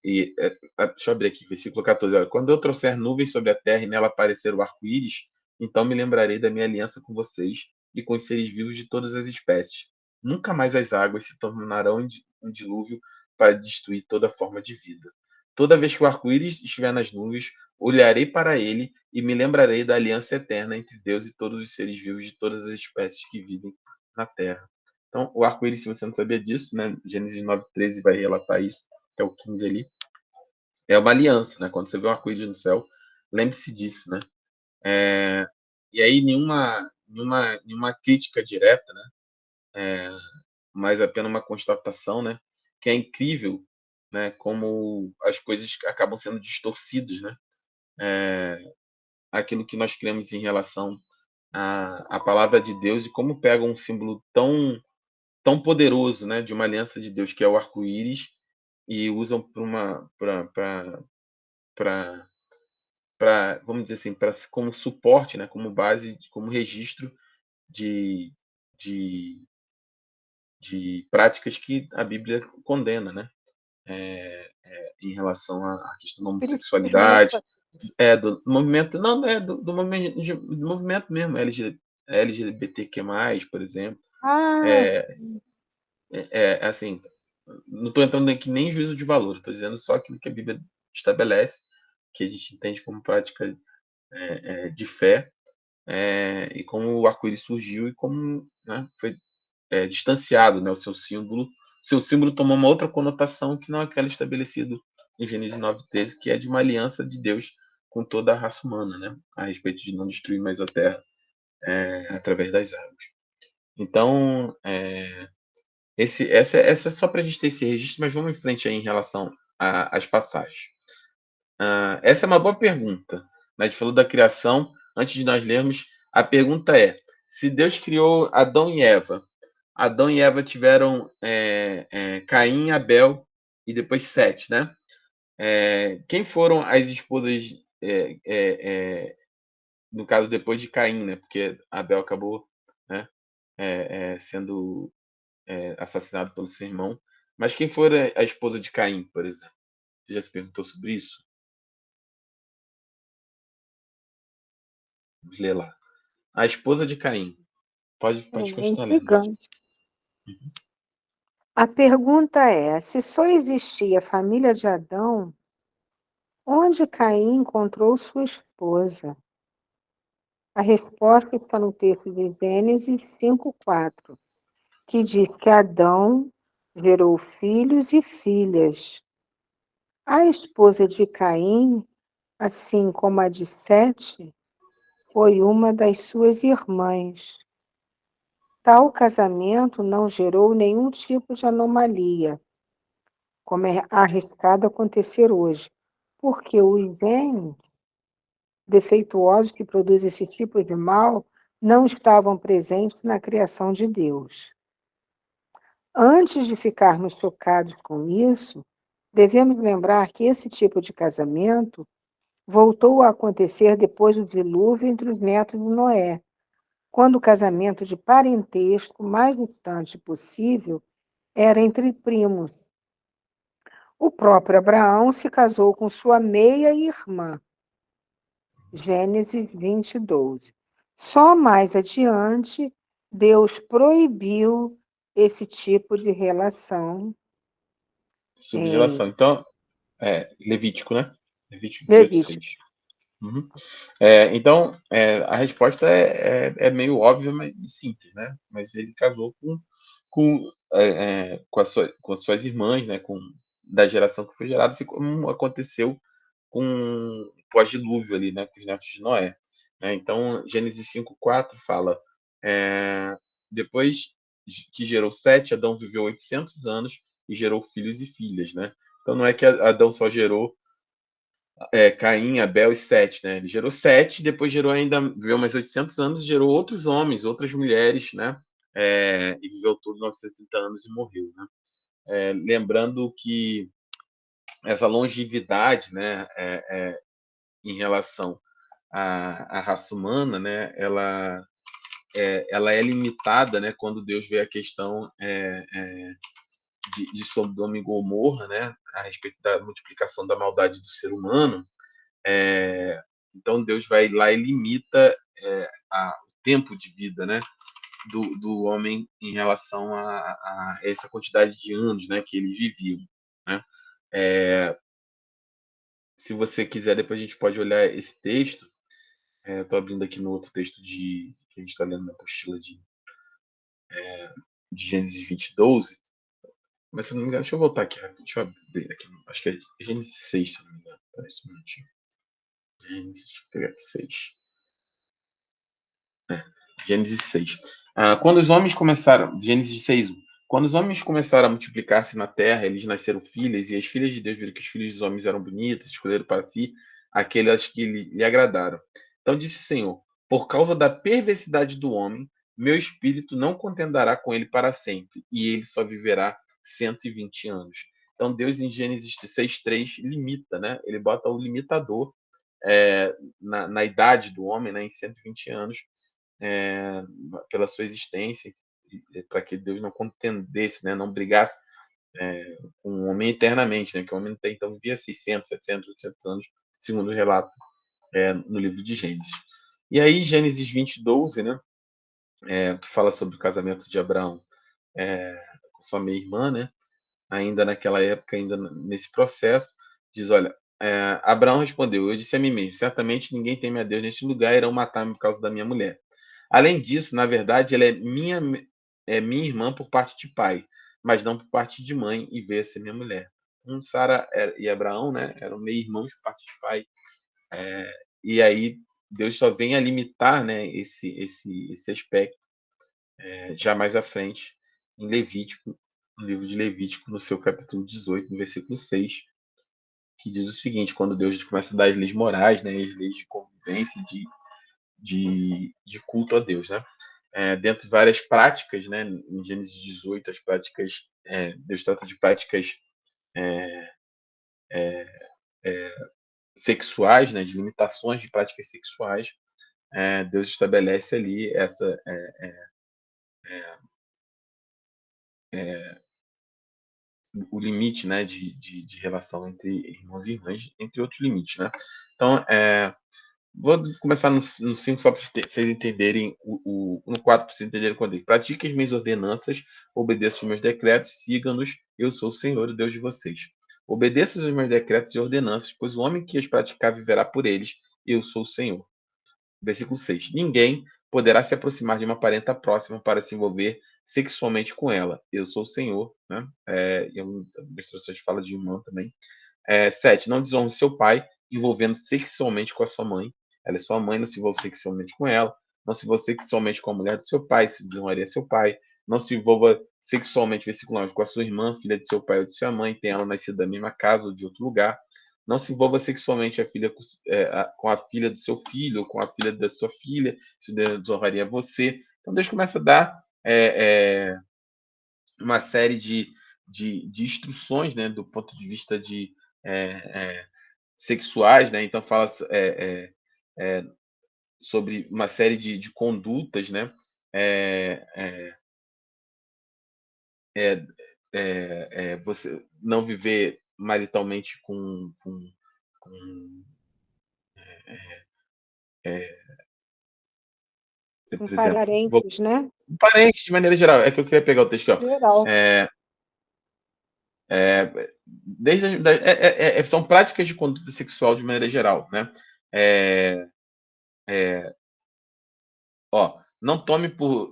Deixa eu abrir aqui, versículo 14. Olha, quando eu trouxer nuvens sobre a terra e nela aparecer o arco-íris, então me lembrarei da minha aliança com vocês e com os seres vivos de todas as espécies. Nunca mais as águas se tornarão um dilúvio para destruir toda forma de vida. Toda vez que o arco-íris estiver nas nuvens, olharei para ele e me lembrarei da aliança eterna entre Deus e todos os seres vivos de todas as espécies que vivem na terra. Então, o arco-íris, se você não sabia disso, né? Gênesis 9:13 vai relatar isso, até o 15 ali. É uma aliança, né? Quando você vê um arco-íris no céu, lembre-se disso, né? E aí nenhuma crítica direta, né? Mas apenas uma constatação, né? Que é incrível, né? Como as coisas acabam sendo distorcidas, né? Aquilo que nós cremos em relação à palavra de Deus e como pegam um símbolo tão poderoso, né? De uma aliança de Deus que é o arco-íris e usam para, vamos dizer assim, como suporte, né, como base, como registro de, de, de práticas que a Bíblia condena, né, em relação à questão da homossexualidade, do movimento, não, do movimento mesmo, LGBTQ+, por exemplo, Ah, é, assim, não estou entrando aqui nem em juízo de valor, estou dizendo só aquilo que a Bíblia estabelece, que a gente entende como prática de fé, e como o arco-íris surgiu e como, né, foi distanciado, né, o seu símbolo seu símbolo tomou uma outra conotação que não aquela estabelecida em Gênesis 9:13, que é de uma aliança de Deus com toda a raça humana, né? A respeito de não destruir mais a terra através das águas. Então, essa é só para a gente ter esse registro, mas vamos em frente aí em relação às passagens. Essa é uma boa pergunta. A gente falou da criação. Antes de nós lermos, a pergunta é: se Deus criou Adão e Eva tiveram Caim, Abel e depois Sete, né? Quem foram as esposas, no caso, depois de Caim, né? Porque Abel acabou, né, sendo assassinado pelo seu irmão. Mas quem foi a esposa de Caim, por exemplo? Você já se perguntou sobre isso? Vamos ler lá. A esposa de Caim. Pode É continuar lendo. intrigante. A pergunta é: se só existia a família de Adão, onde Caim encontrou sua esposa? A resposta está no texto de Gênesis 5:4, que diz que Adão gerou filhos e filhas. A esposa de Caim, assim como a de Sete, foi uma das suas irmãs. Tal casamento não gerou nenhum tipo de anomalia, como é arriscado acontecer hoje, porque os genes defeituosos que produzem esse tipo de mal não estavam presentes na criação de Deus. Antes de ficarmos chocados com isso, devemos lembrar que esse tipo de casamento voltou a acontecer depois do dilúvio entre os netos de Noé, quando o casamento de parentesco mais distante possível era entre primos. O próprio Abraão se casou com sua meia-irmã, Gênesis 20:12. Só mais adiante, Deus proibiu esse tipo de relação. Subgeração. Então, Levítico, né? Levítico 18:6. Levítico. Uhum. Então, a resposta é meio óbvia e simples, né? Mas ele casou com as suas irmãs, né? Da geração que foi gerada, assim como aconteceu com o pós-dilúvio ali, né? Com os netos de Noé. Então, Gênesis 5:4 fala: depois que gerou Sete, Adão viveu 800 anos e gerou filhos e filhas, né? Então, não é que Adão só gerou Caim, Abel e Sete, né? Ele gerou Sete, depois viveu mais 800 anos e gerou outros homens, outras mulheres, né? E viveu todos 930 anos e morreu, né? Lembrando que essa longevidade, né, em relação à raça humana, né, ela é limitada, né, quando Deus vê a questão de Sodoma e Gomorra, né, a respeito da multiplicação da maldade do ser humano. Então Deus vai lá e limita o tempo de vida, né, do homem em relação a essa quantidade de anos, né, que eles viviam, né? Se você quiser, depois a gente pode olhar esse texto. Estou abrindo aqui no outro texto que a gente está lendo na apostila de Gênesis 20:12. Mas se não me engano, deixa eu voltar aqui. Deixa eu abrir aqui. Acho que é Gênesis 6, se não me engano. Espera um minutinho. Gênesis, deixa eu pegar aqui 6. Gênesis 6. Quando os homens começaram. Gênesis 6:1. Quando os homens começaram a multiplicar-se na terra, eles nasceram filhas, e as filhas de Deus viram que os filhos dos homens eram bonitos, escolheram para si aquelas que lhe agradaram. Então disse o Senhor: por causa da perversidade do homem, meu espírito não contendará com ele para sempre, e ele só viverá 120 anos. Então Deus, em Gênesis 6:3, limita, né? Ele bota o limitador na idade do homem, né? Em 120 anos, pela sua existência, para que Deus não contendesse, né? Não brigasse com o homem eternamente, né? Que o homem até então vivia 600, 700, 800 anos, segundo o relato no livro de Gênesis. E aí, Gênesis 20:12, né? Que fala sobre o casamento de Abraão com sua meia-irmã, né? Ainda naquela época, ainda nesse processo, diz: olha, Abraão respondeu: eu disse a mim mesmo, certamente ninguém teme a Deus neste lugar, irão matar-me por causa da minha mulher. Além disso, na verdade, ela é minha irmã por parte de pai, mas não por parte de mãe, e veio a ser minha mulher. Sara e Abraão, né, eram meio irmãos por parte de pai. E aí Deus só vem a limitar, né, esse aspecto já mais à frente, em Levítico, no livro de Levítico, no seu capítulo 18, no versículo 6, que diz o seguinte: quando Deus começa a dar as leis morais, né, as leis de convivência, de culto a Deus, né? Dentro de várias práticas, né, em Gênesis 18, as práticas, Deus trata de práticas sexuais, né, de limitações de práticas sexuais. Deus estabelece ali o limite, né, de relação entre irmãos e irmãs, entre outros limites, né? Então, vou começar no 5 só para vocês entenderem no 4 para vocês entenderem quando digo: pratique as minhas ordenanças, obedeça os meus decretos, siga-nos, eu sou o Senhor, o Deus de vocês. Obedeça os meus decretos e ordenanças, pois o homem que as praticar viverá por eles, eu sou o Senhor. Versículo 6. Ninguém poderá se aproximar de uma parenta próxima para se envolver sexualmente com ela. Eu sou o Senhor, né? E algumas instruções falam de irmão também. 7. Não desonre seu pai, envolvendo sexualmente com a sua mãe. Ela é sua mãe, não se envolva sexualmente com ela. Não se envolva sexualmente com a mulher do seu pai, se desonraria seu pai. Não se envolva sexualmente, versículo 9, com a sua irmã, filha de seu pai ou de sua mãe, tenha ela nascido da mesma casa ou de outro lugar. Não se envolva sexualmente com a filha do seu filho ou com a filha da sua filha, isso desonraria você. Então Deus começa a dar uma série de instruções, né, do ponto de vista de sexuais, né? Então fala sobre uma série de condutas, né? Você não viver maritalmente com Com por exemplo, parentes, né? parentes de maneira geral. É que eu queria pegar o texto aqui, ó. Geral. São práticas de conduta sexual de maneira geral, né? Não tome por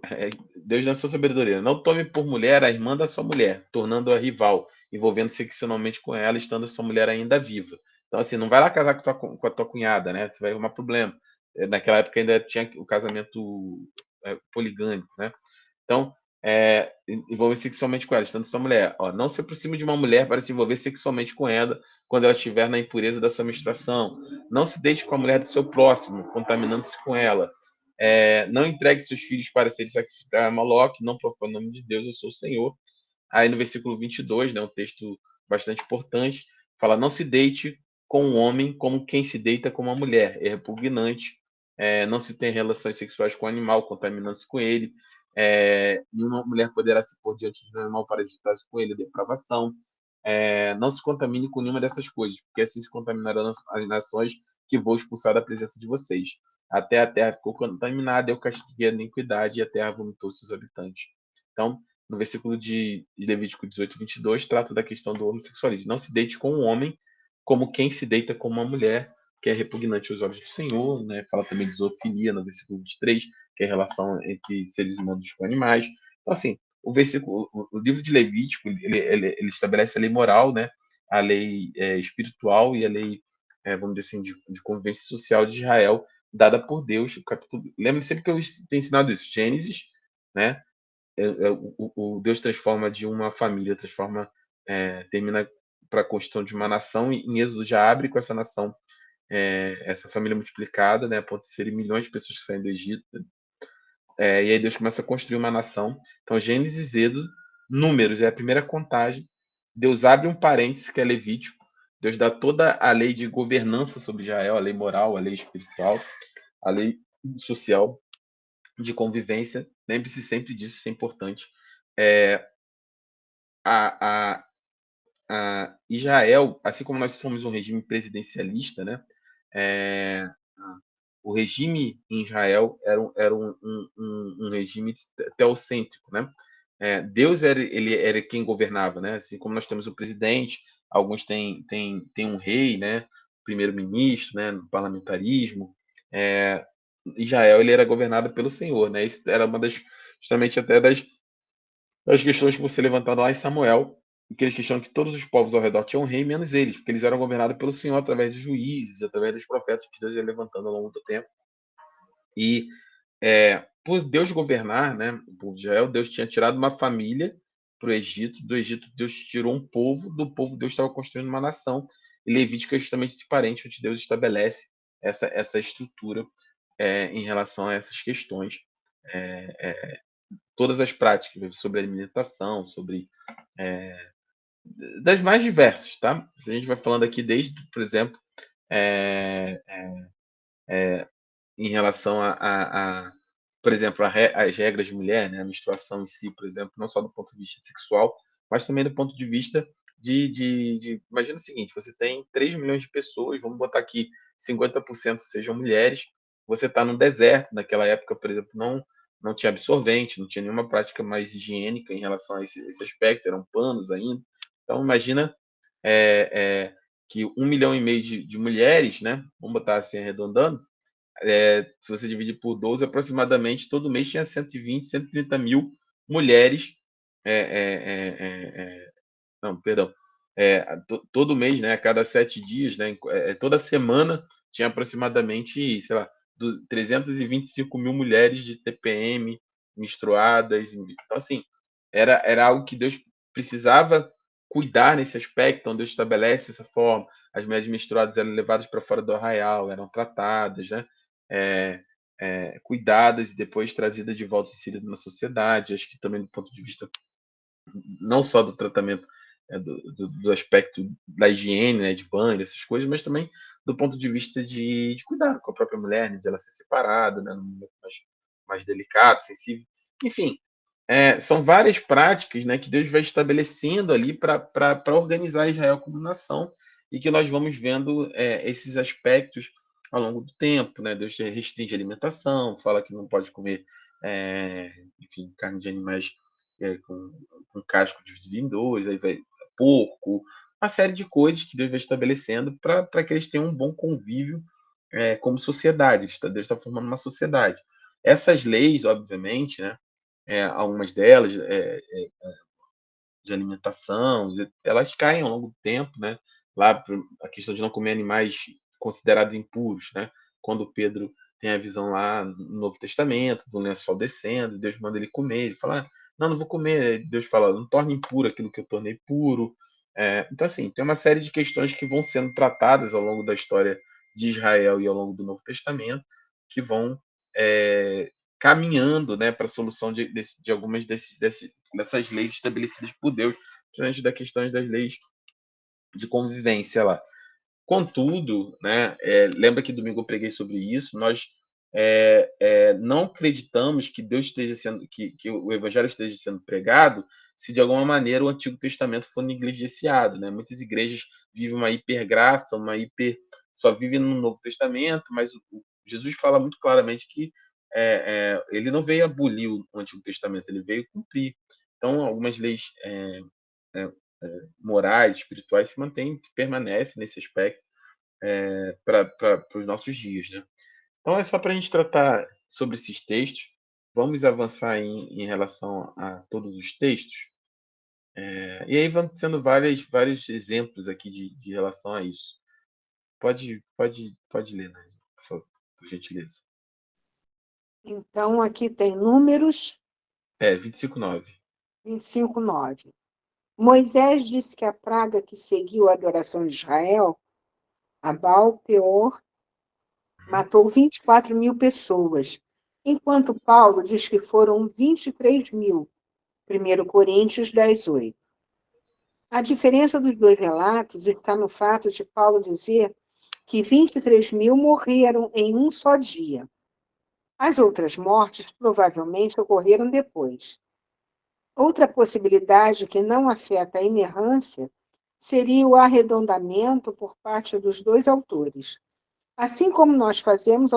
Deus na sua sabedoria, não tome por mulher a irmã da sua mulher, tornando-a rival, envolvendo sexualmente com ela, estando sua mulher ainda viva. Então, assim, não vai lá casar com a tua cunhada, né? Você vai arrumar problema. Naquela época ainda tinha o casamento poligâmico, né? Então, envolver sexualmente com ela, estando sua mulher. Não se aproxime de uma mulher para se envolver sexualmente com ela quando ela estiver na impureza da sua menstruação. Não se deite com a mulher do seu próximo, contaminando-se com ela. Não entregue seus filhos para serem sacrificados a Moloque, não profane o nome de Deus, eu sou o Senhor. Aí no versículo 22, né, um texto bastante importante, fala: não se deite com um homem como quem se deita com uma mulher, é repugnante. Não se tem relações sexuais com o animal, contaminando-se com ele. Nenhuma mulher poderá se pôr diante de um animal para agitar-se com ele, depravação. Não se contamine com nenhuma dessas coisas, porque assim se contaminarão as nações que vou expulsar da presença de vocês. Até a terra ficou contaminada, eu castiguei a iniquidade e a terra vomitou seus habitantes. Então, no versículo de Levítico 18, 22, trata da questão do homossexualismo. Não se deite com um homem como quem se deita com uma mulher, que é repugnante aos olhos do Senhor, né? Fala também de zoofilia no versículo 23, que é a relação entre seres humanos com animais. Então, assim, o livro de Levítico, ele estabelece a lei moral, né? A lei espiritual e a lei, vamos dizer assim, de convivência social de Israel, dada por Deus. Lembre sempre que eu tenho ensinado isso. Gênesis, né? O Deus transforma de uma família, termina para a construção de uma nação, e em Êxodo já abre com essa nação, essa família multiplicada, né, a ponto de serem milhões de pessoas que saem do Egito. E aí Deus começa a construir uma nação. Então, Gênesis, Êxodo, Números é a primeira contagem. Deus abre um parênteses, que é Levítico. Deus dá toda a lei de governança sobre Israel, a lei moral, a lei espiritual, a lei social, de convivência. Lembre-se sempre disso, isso é importante. A Israel, assim como nós somos um regime presidencialista, né? O regime em Israel era um regime teocêntrico, né? Deus ele era quem governava, né? Assim como nós temos o presidente, alguns têm um rei, né? Primeiro-ministro, né? No parlamentarismo. Israel ele era governado pelo Senhor, né? Isso era uma das, justamente até das as questões que você levantaram lá em Samuel, que eles questionam que todos os povos ao redor tinham um rei, menos eles, porque eles eram governados pelo Senhor através de juízes, através dos profetas que Deus ia levantando ao longo do tempo. E por Deus governar, né, o povo de Israel, Deus tinha tirado uma família para o Egito, do Egito Deus tirou um povo, do povo Deus estava construindo uma nação, e Levítico é justamente esse parente onde Deus estabelece essa estrutura em relação a essas questões, todas as práticas sobre alimentação, sobre das mais diversas, tá? A gente vai falando aqui desde, por exemplo, em relação por exemplo, as regras de mulher, né? A menstruação em si, por exemplo, não só do ponto de vista sexual, mas também do ponto de vista imagina o seguinte, você tem 3 milhões de pessoas, vamos botar aqui 50% sejam mulheres, você está no deserto, naquela época, por exemplo, não tinha absorvente, não tinha nenhuma prática mais higiênica em relação a esse aspecto, eram panos ainda. Então, imagina que 1,5 milhão de mulheres, né? Vamos botar assim, arredondando, se você dividir por 12, aproximadamente todo mês tinha 120, 130 mil mulheres. Não, perdão. Todo mês, né, a cada 7 dias, né, toda semana tinha aproximadamente, sei lá, 325 mil mulheres de TPM menstruadas. Então, assim, era algo que Deus precisava cuidar nesse aspecto, então Deus estabelece essa forma. As mulheres menstruadas eram levadas para fora do arraial, eram tratadas, né? É, cuidadas e depois trazidas de volta inseridas na sociedade. Acho que também do ponto de vista não só do tratamento, do aspecto da higiene, né, de banho, essas coisas, mas também do ponto de vista de cuidado com a própria mulher, né, de ela ser separada, né, num momento mais delicado, sensível. Enfim, são várias práticas, né, que Deus vai estabelecendo ali para organizar Israel como nação e que nós vamos vendo esses aspectos ao longo do tempo, né? Deus restringe a alimentação, fala que não pode comer, enfim, carne de animais com casco dividido em dois, aí vai porco, uma série de coisas que Deus vai estabelecendo para que eles tenham um bom convívio como sociedade. Deus está formando uma sociedade. Essas leis, obviamente, né, algumas delas de alimentação, elas caem ao longo do tempo, né? Lá a questão de não comer animais considerados impuros, né? Quando Pedro tem a visão lá no Novo Testamento, do lençol descendo, Deus manda ele comer, ele fala, não vou comer, Deus fala, não torne impuro aquilo que eu tornei puro. Então, assim, tem uma série de questões que vão sendo tratadas ao longo da história de Israel e ao longo do Novo Testamento, que vão caminhando, né, para a solução de algumas dessas leis estabelecidas por Deus, diante da questão das leis de convivência lá. Contudo, né, lembra que domingo eu preguei sobre isso, nós não acreditamos que Deus esteja sendo, que o Evangelho esteja sendo pregado se de alguma maneira o Antigo Testamento for negligenciado, né? Muitas igrejas vivem uma hipergraça, só vivem no Novo Testamento, mas Jesus fala muito claramente que ele não veio abolir o Antigo Testamento, ele veio cumprir. Então, algumas leis morais, espirituais se mantêm, permanecem nesse aspecto para os nossos dias, né? Então, é só para a gente tratar sobre esses textos. Vamos avançar em relação a todos os textos. E aí vão sendo vários exemplos aqui de relação a isso. Pode ler, né? Por gentileza. Então, aqui tem Números 25:9. 25:9. Moisés disse que a praga que seguiu a adoração de Israel, a Baal-peor, matou 24 mil pessoas, enquanto Paulo diz que foram 23 mil. 1 Coríntios 10:8. A diferença dos dois relatos está no fato de Paulo dizer que 23 mil morreram em um só dia. As outras mortes provavelmente ocorreram depois. Outra possibilidade que não afeta a inerrância seria o arredondamento por parte dos dois autores. Assim como nós fazemos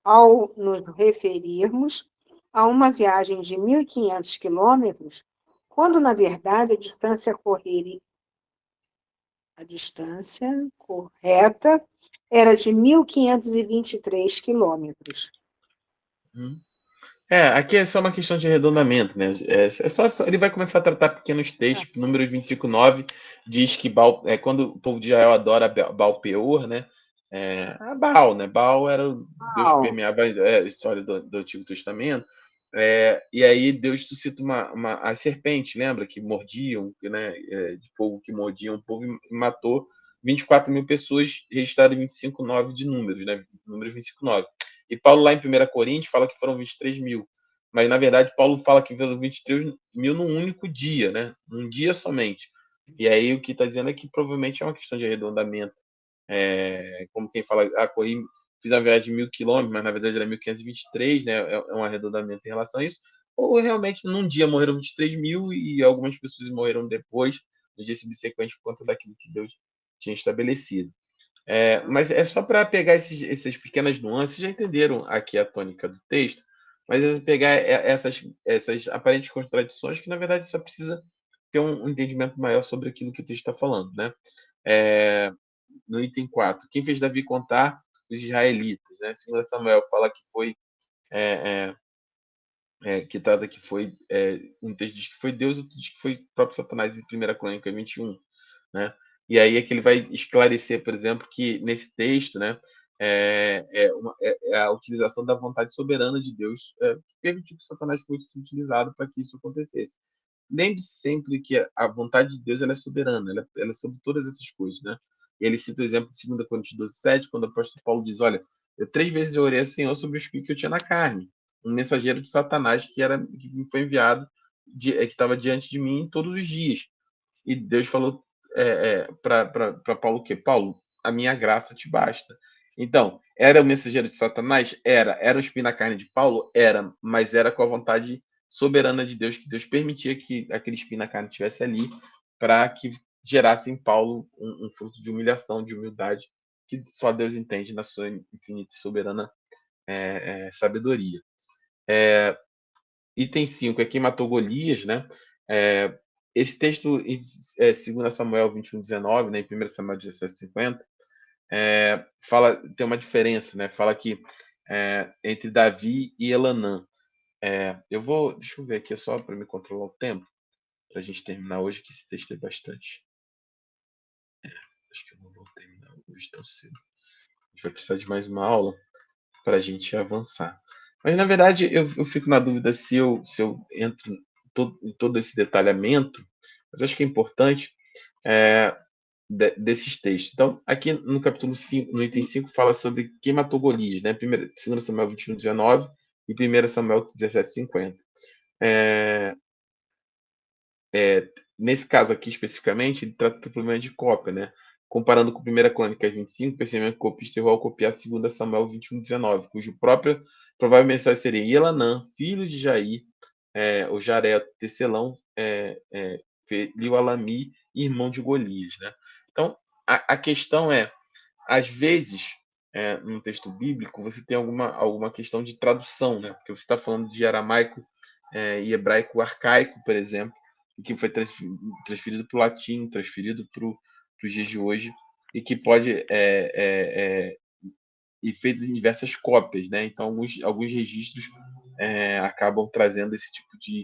ao nos referirmos a uma viagem de 1.500 quilômetros, quando, na verdade, a distância correta era de 1.523 quilômetros. Aqui é só uma questão de arredondamento, né? Ele vai começar a tratar pequenos textos. Números 25:9 diz que quando o povo de Israel adora Baal Peor, né? A Baal, né? Baal era o Deus que permeava a história do Antigo Testamento. E aí Deus suscita a serpente, lembra? Que mordiam, né? De fogo que mordiam o povo e matou 24 mil pessoas, registrado em 25:9 de Números, né? Números 25:9. E Paulo, lá em 1 Coríntios, fala que foram 23 mil. Mas, na verdade, Paulo fala que foram 23 mil num único dia, né? Num dia somente. E aí o que está dizendo é que provavelmente é uma questão de arredondamento. Como quem fala, fiz uma viagem de 1.000 quilômetros, mas na verdade era 1.523, né? É um arredondamento em relação a isso. Ou realmente num dia morreram 23 mil e algumas pessoas morreram depois, no dia subsequente, por conta daquilo que Deus tinha estabelecido. Mas é só para pegar essas pequenas nuances. Já entenderam aqui a tônica do texto, mas é pegar essas aparentes contradições que, na verdade, só precisa ter um entendimento maior sobre aquilo que o texto está falando, né? No item 4, quem fez Davi contar os israelitas, né? Segundo Samuel fala que foi um texto diz que foi Deus, outro diz que foi o próprio Satanás em 1 Crônica 21, né? E aí é que ele vai esclarecer, por exemplo, que nesse texto, né, é a utilização da vontade soberana de Deus que permitiu que Satanás fosse utilizado para que isso acontecesse. Lembre-se sempre que a vontade de Deus ela é soberana, ela é sobre todas essas coisas, né? E ele cita o exemplo de 2 Coríntios 12:7, quando o apóstolo Paulo diz: olha, 3 vezes eu orei ao Senhor sobre o espinho que eu tinha na carne, um mensageiro de Satanás que me foi enviado, que estava diante de mim todos os dias. E Deus falou para Paulo o quê? Paulo, a minha graça te basta. Então, era o mensageiro de Satanás? Era o espinho na carne de Paulo? Era, mas era com a vontade soberana de Deus, que Deus permitia que aquele espinho na carne estivesse ali, para que gerasse em Paulo um fruto de humilhação, de humildade, que só Deus entende na sua infinita e soberana sabedoria. Item 5 é quem matou Golias, né? Esse texto em 2 Samuel 21:19, né, em 1 Samuel 17:50, tem uma diferença, né? Fala que entre Davi e Elanã. Deixa eu ver aqui só para me controlar o tempo, para a gente terminar hoje, que esse texto é bastante. Acho que eu não vou terminar hoje tão cedo. A gente vai precisar de mais uma aula para a gente avançar. Mas, na verdade, eu fico na dúvida se eu entro em todo esse detalhamento, mas acho que é importante desses textos. Então, aqui no capítulo 5, no item 5, fala sobre quem matou Golias, né? 2 Samuel 21:19 e 1 Samuel 17:50. Nesse caso aqui, especificamente, ele trata do problema de cópia, né? Comparando com 1 Crônica 25, percebendo que o copista errou ao copiar 2 Samuel 21:19, cujo próprio provável mensagem seria Elanã, filho de Jair, o Jaré, Tecelão, Liualami, irmão de Golias, né? Então, a questão é, às vezes, no texto bíblico, você tem alguma questão de tradução, né? Porque você está falando de aramaico e hebraico arcaico, por exemplo, que foi transferido para o latim, transferido para os dias de hoje, e que pode e feito em diversas cópias, né? Então, alguns registros acabam trazendo esse tipo de,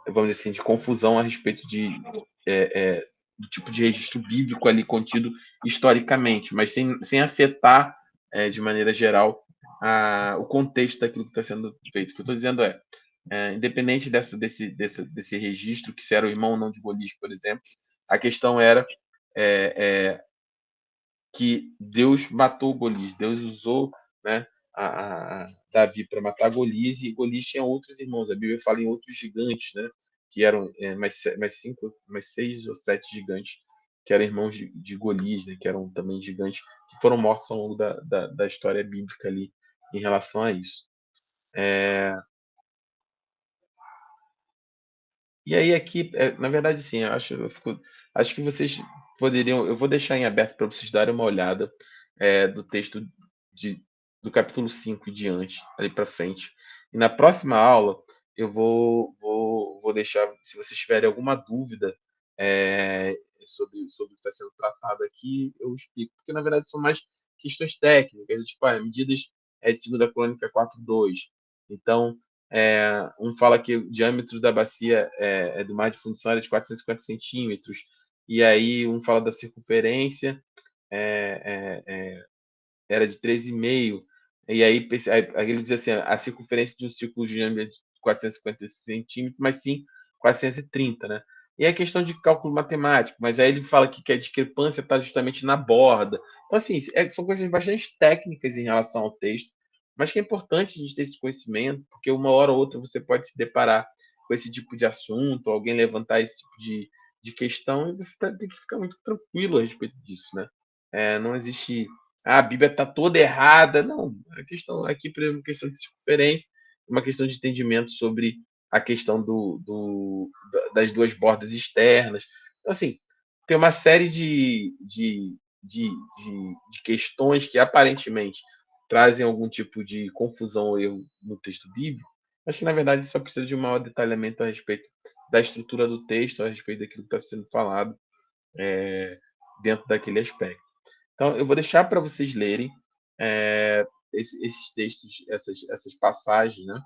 vamos dizer assim, de confusão a respeito do tipo de registro bíblico ali contido historicamente, mas sem afetar, de maneira geral, o contexto daquilo que está sendo feito. O que eu estou dizendo independente desse registro, que se era o irmão ou não de Golias, por exemplo, a questão era que Deus matou Golias, Deus usou, né, a Davi para matar Golias, e Golias tinha outros irmãos. A Bíblia fala em outros gigantes, né, que eram mais 6 ou 7 gigantes que eram irmãos de Golias, né, que eram também gigantes que foram mortos ao longo da história bíblica ali em relação a isso. E aí aqui, na verdade, sim, acho que vocês poderiam. Eu vou deixar em aberto para vocês darem uma olhada do texto do capítulo 5 e diante, ali para frente. E na próxima aula, eu vou deixar, se vocês tiverem alguma dúvida sobre o que está sendo tratado aqui, eu explico. Porque, na verdade, são mais questões técnicas, tipo, medidas é de 2 Crônica 4:2. Então, um fala que o diâmetro da bacia do mar de fundição era de 450 centímetros, e aí um fala da circunferência, era de 3,5, e aí ele diz assim, a circunferência de um círculo de diâmetro de 450 centímetros, mas sim 430, né? E é questão de cálculo matemático, mas aí ele fala que a discrepância está justamente na borda. Então, assim, são coisas bastante técnicas em relação ao texto, mas que é importante a gente ter esse conhecimento, porque uma hora ou outra você pode se deparar com esse tipo de assunto, alguém levantar esse tipo de questão, e você tem que ficar muito tranquilo a respeito disso, né? Não existe a Bíblia está toda errada. Não, a questão aqui, por exemplo, questão de circunferência, uma questão de entendimento sobre a questão das duas bordas externas. Então, assim, tem uma série de questões que aparentemente trazem algum tipo de confusão ou erro no texto bíblico, mas que, na verdade, só precisa de um maior detalhamento a respeito da estrutura do texto, a respeito daquilo que está sendo falado dentro daquele aspecto. Então, eu vou deixar para vocês lerem esses textos, essas passagens, né,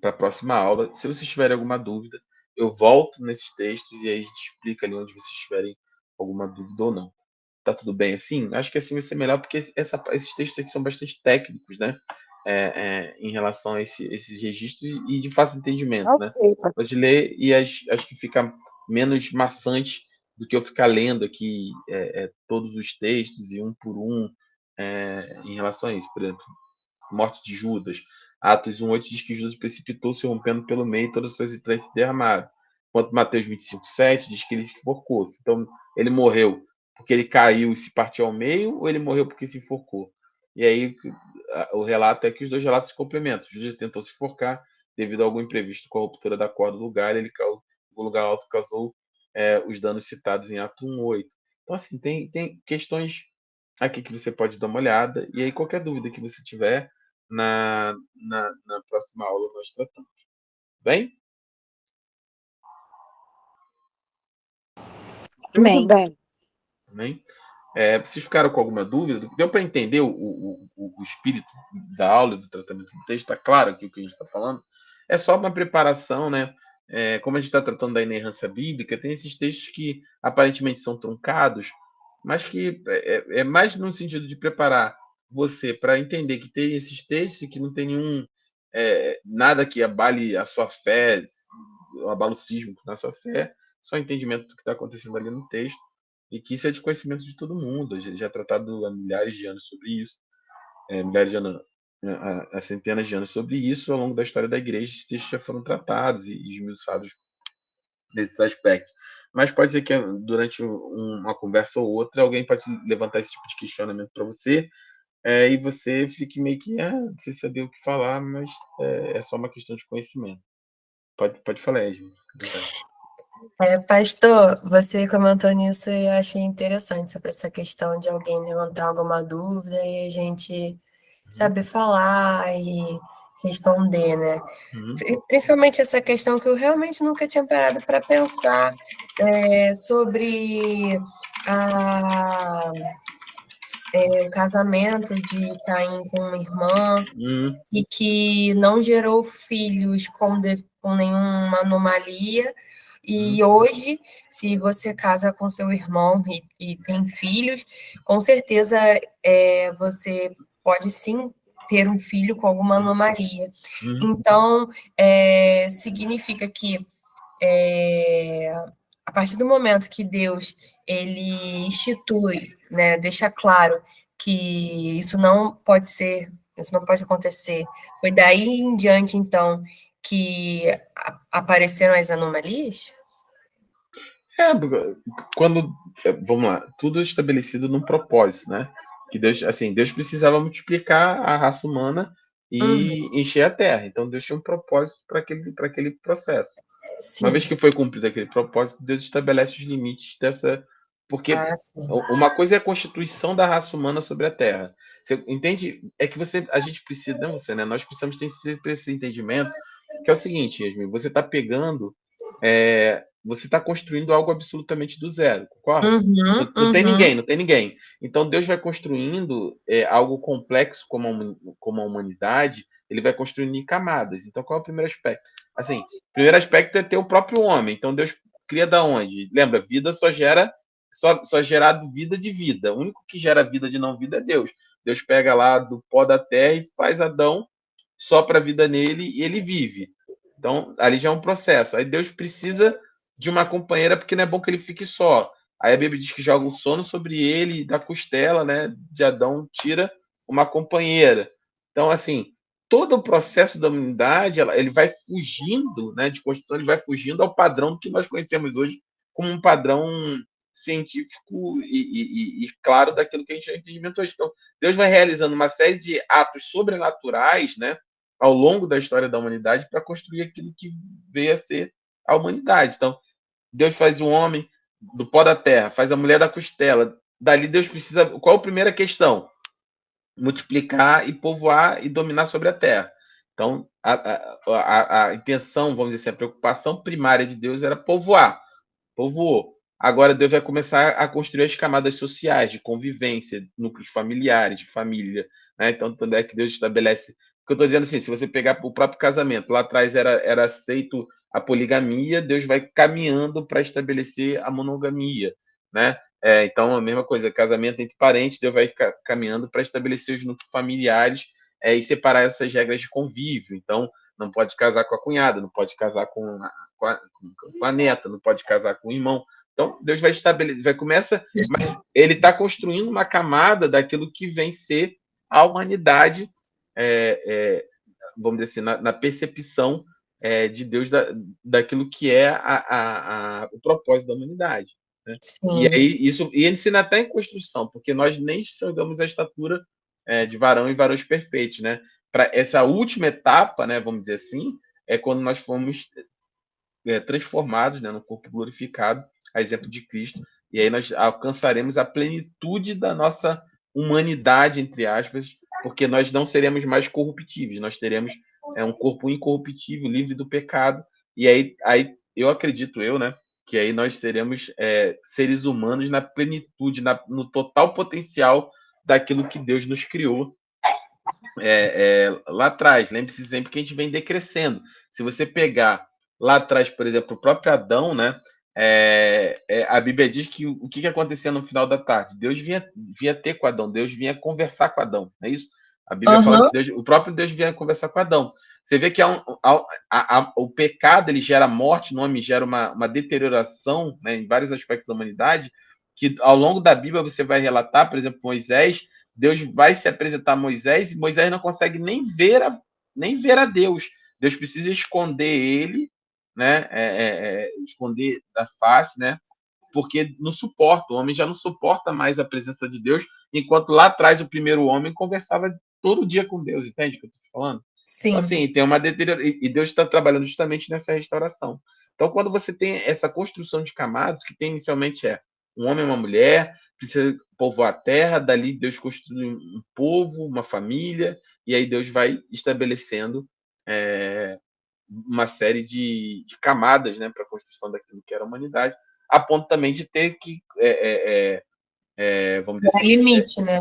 para a próxima aula. Se vocês tiverem alguma dúvida, eu volto nesses textos e aí a gente explica ali onde vocês tiverem alguma dúvida ou não. Tá tudo bem assim? Acho que assim vai ser melhor, porque esses textos aqui são bastante técnicos, né? Em relação a esses registros e de fácil entendimento, né? Ok, Pode ler e acho que fica menos maçante do que eu ficar lendo aqui todos os textos e um por um em relação a isso. Por exemplo, morte de Judas. Atos 1:8 diz que Judas precipitou-se rompendo pelo meio e todas as suas entranhas se derramaram. Enquanto Mateus 25:7 diz que ele enforcou-se. Então, ele morreu porque ele caiu e se partiu ao meio, ou ele morreu porque se enforcou? E aí, o relato é que os dois relatos se complementam. Judas tentou se enforcar devido a algum imprevisto com a ruptura da corda do lugar, ele caiu no lugar alto, causou os danos citados em Atos 1:8. Então, assim, tem questões aqui que você pode dar uma olhada, e aí qualquer dúvida que você tiver, na próxima aula nós tratamos. Bem? tudo Amém. bem. Bem? Vocês ficaram com alguma dúvida? Deu para entender o espírito da aula, do tratamento do texto? Está claro aqui o que a gente está falando? É só uma preparação, né? Como a gente está tratando da inerrância bíblica, tem esses textos que aparentemente são truncados, mas que é mais no sentido de preparar você para entender que tem esses textos e que não tem nada que abale a sua fé, abalo sísmico na sua fé, só entendimento do que está acontecendo ali no texto, e que isso é de conhecimento de todo mundo, já é tratado há milhares de anos sobre isso, milhares de anos, há centenas de anos sobre isso, ao longo da história da igreja, esses textos já foram tratados e esmiuçados nesses aspectos. Mas pode ser que durante uma conversa ou outra, alguém pode levantar esse tipo de questionamento para você, e você fique meio que, sem saber o que falar, mas é só uma questão de conhecimento. Pode falar, Edmund. Pastor, você comentou nisso e eu achei interessante sobre essa questão de alguém levantar alguma dúvida e a gente saber falar e responder, né? Principalmente essa questão que eu realmente nunca tinha parado para pensar sobre o casamento de Caim com uma irmã e que não gerou filhos com nenhuma anomalia. E hoje, se você casa com seu irmão e tem filhos, com certeza você pode sim ter um filho com alguma anomalia. Então, significa que a partir do momento que Deus ele institui, né, deixa claro que isso não pode ser, isso não pode acontecer, foi daí em diante, então, que apareceram as anomalias? Vamos lá, tudo é estabelecido num propósito, né? Que Deus precisava multiplicar a raça humana e encher a terra. Então Deus tinha um propósito para aquele processo. Sim. Uma vez que foi cumprido aquele propósito, Deus estabelece os limites dessa. Porque uma coisa é a constituição da raça humana sobre a terra. Você entende? É que a gente precisa, não você, né? Nós precisamos ter esse entendimento, que é o seguinte, Yasmin, você está pegando você está construindo algo absolutamente do zero, concorda? Uhum, Não tem uhum. ninguém, não tem ninguém. Então Deus vai construindo algo complexo como a humanidade, ele vai construindo em camadas. Então qual é o primeiro aspecto? Assim, o primeiro aspecto é ter o próprio homem. Então Deus cria da onde? Lembra, vida só gerado vida de vida. O único que gera vida de não vida é Deus. Deus pega lá do pó da terra e faz Adão, sopra a vida nele e ele vive. Então, ali já é um processo. Aí Deus precisa de uma companheira, porque não é bom que ele fique só. Aí a Bíblia diz que joga um sono sobre ele, e da costela, né, de Adão, tira uma companheira. Então, assim, todo o processo da humanidade, ele vai fugindo, né, de construção, ele vai fugindo ao padrão que nós conhecemos hoje como um padrão científico e claro daquilo que a gente já entendimento hoje. Então, Deus vai realizando uma série de atos sobrenaturais, né, ao longo da história da humanidade para construir aquilo que veio a ser a humanidade. Então, Deus faz o homem do pó da terra, faz a mulher da costela. Dali Deus precisa. Qual a primeira questão? Multiplicar e povoar e dominar sobre a terra. Então, a intenção, vamos dizer assim, a preocupação primária de Deus era povoar. Povoou. Agora Deus vai começar a construir as camadas sociais, de convivência, núcleos familiares, de família. Né? Então, quando é que Deus estabelece. O que eu estou dizendo assim, se você pegar o próprio casamento, lá atrás era aceito a poligamia, Deus vai caminhando para estabelecer a monogamia. Né? Então, a mesma coisa, casamento entre parentes, Deus vai caminhando para estabelecer os núcleos familiares e separar essas regras de convívio. Então, não pode casar com a cunhada, não pode casar com a neta, não pode casar com o irmão. Então, Deus vai estabelecer, mas ele está construindo uma camada daquilo que vem ser a humanidade, vamos dizer assim, na percepção de Deus daquilo que é o propósito da humanidade. Né? E aí e ensina até em construção, porque nós nem chegamos à estatura de varão e varões perfeitos, né? Para essa última etapa, né, vamos dizer assim, é quando nós fomos transformados, né, no corpo glorificado, a exemplo de Cristo, e aí nós alcançaremos a plenitude da nossa humanidade, entre aspas, porque nós não seremos mais corruptíveis, nós teremos um corpo incorruptível, livre do pecado, e aí eu acredito, né, que aí nós seremos seres humanos na plenitude, no total potencial daquilo que Deus nos criou lá atrás. Lembre-se sempre que a gente vem decrescendo. Se você pegar lá atrás, por exemplo, o próprio Adão, né? A Bíblia diz que o que acontecia no final da tarde? Deus vinha ter com Adão, Deus vinha conversar com Adão, não é isso? A Bíblia fala que o próprio Deus vinha conversar com Adão. Você vê que o pecado ele gera morte, o nome gera uma deterioração, né, em vários aspectos da humanidade, que ao longo da Bíblia você vai relatar, por exemplo, Moisés, Deus vai se apresentar a Moisés e Moisés não consegue nem ver a Deus. Deus precisa esconder ele, né? Esconder da face, né? Porque não suporta, o homem já não suporta mais a presença de Deus, enquanto lá atrás o primeiro homem conversava todo dia com Deus, entende o que eu estou falando? Sim. Então, assim, tem uma deterioração, e Deus está trabalhando justamente nessa restauração. Então, quando você tem essa construção de camadas, que tem inicialmente um homem e uma mulher, precisa povoar a terra, dali Deus construi um povo, uma família, e aí Deus vai estabelecendo uma série de camadas, né, para a construção daquilo que era a humanidade, a ponto também de ter que, vamos dizer assim, limite, né?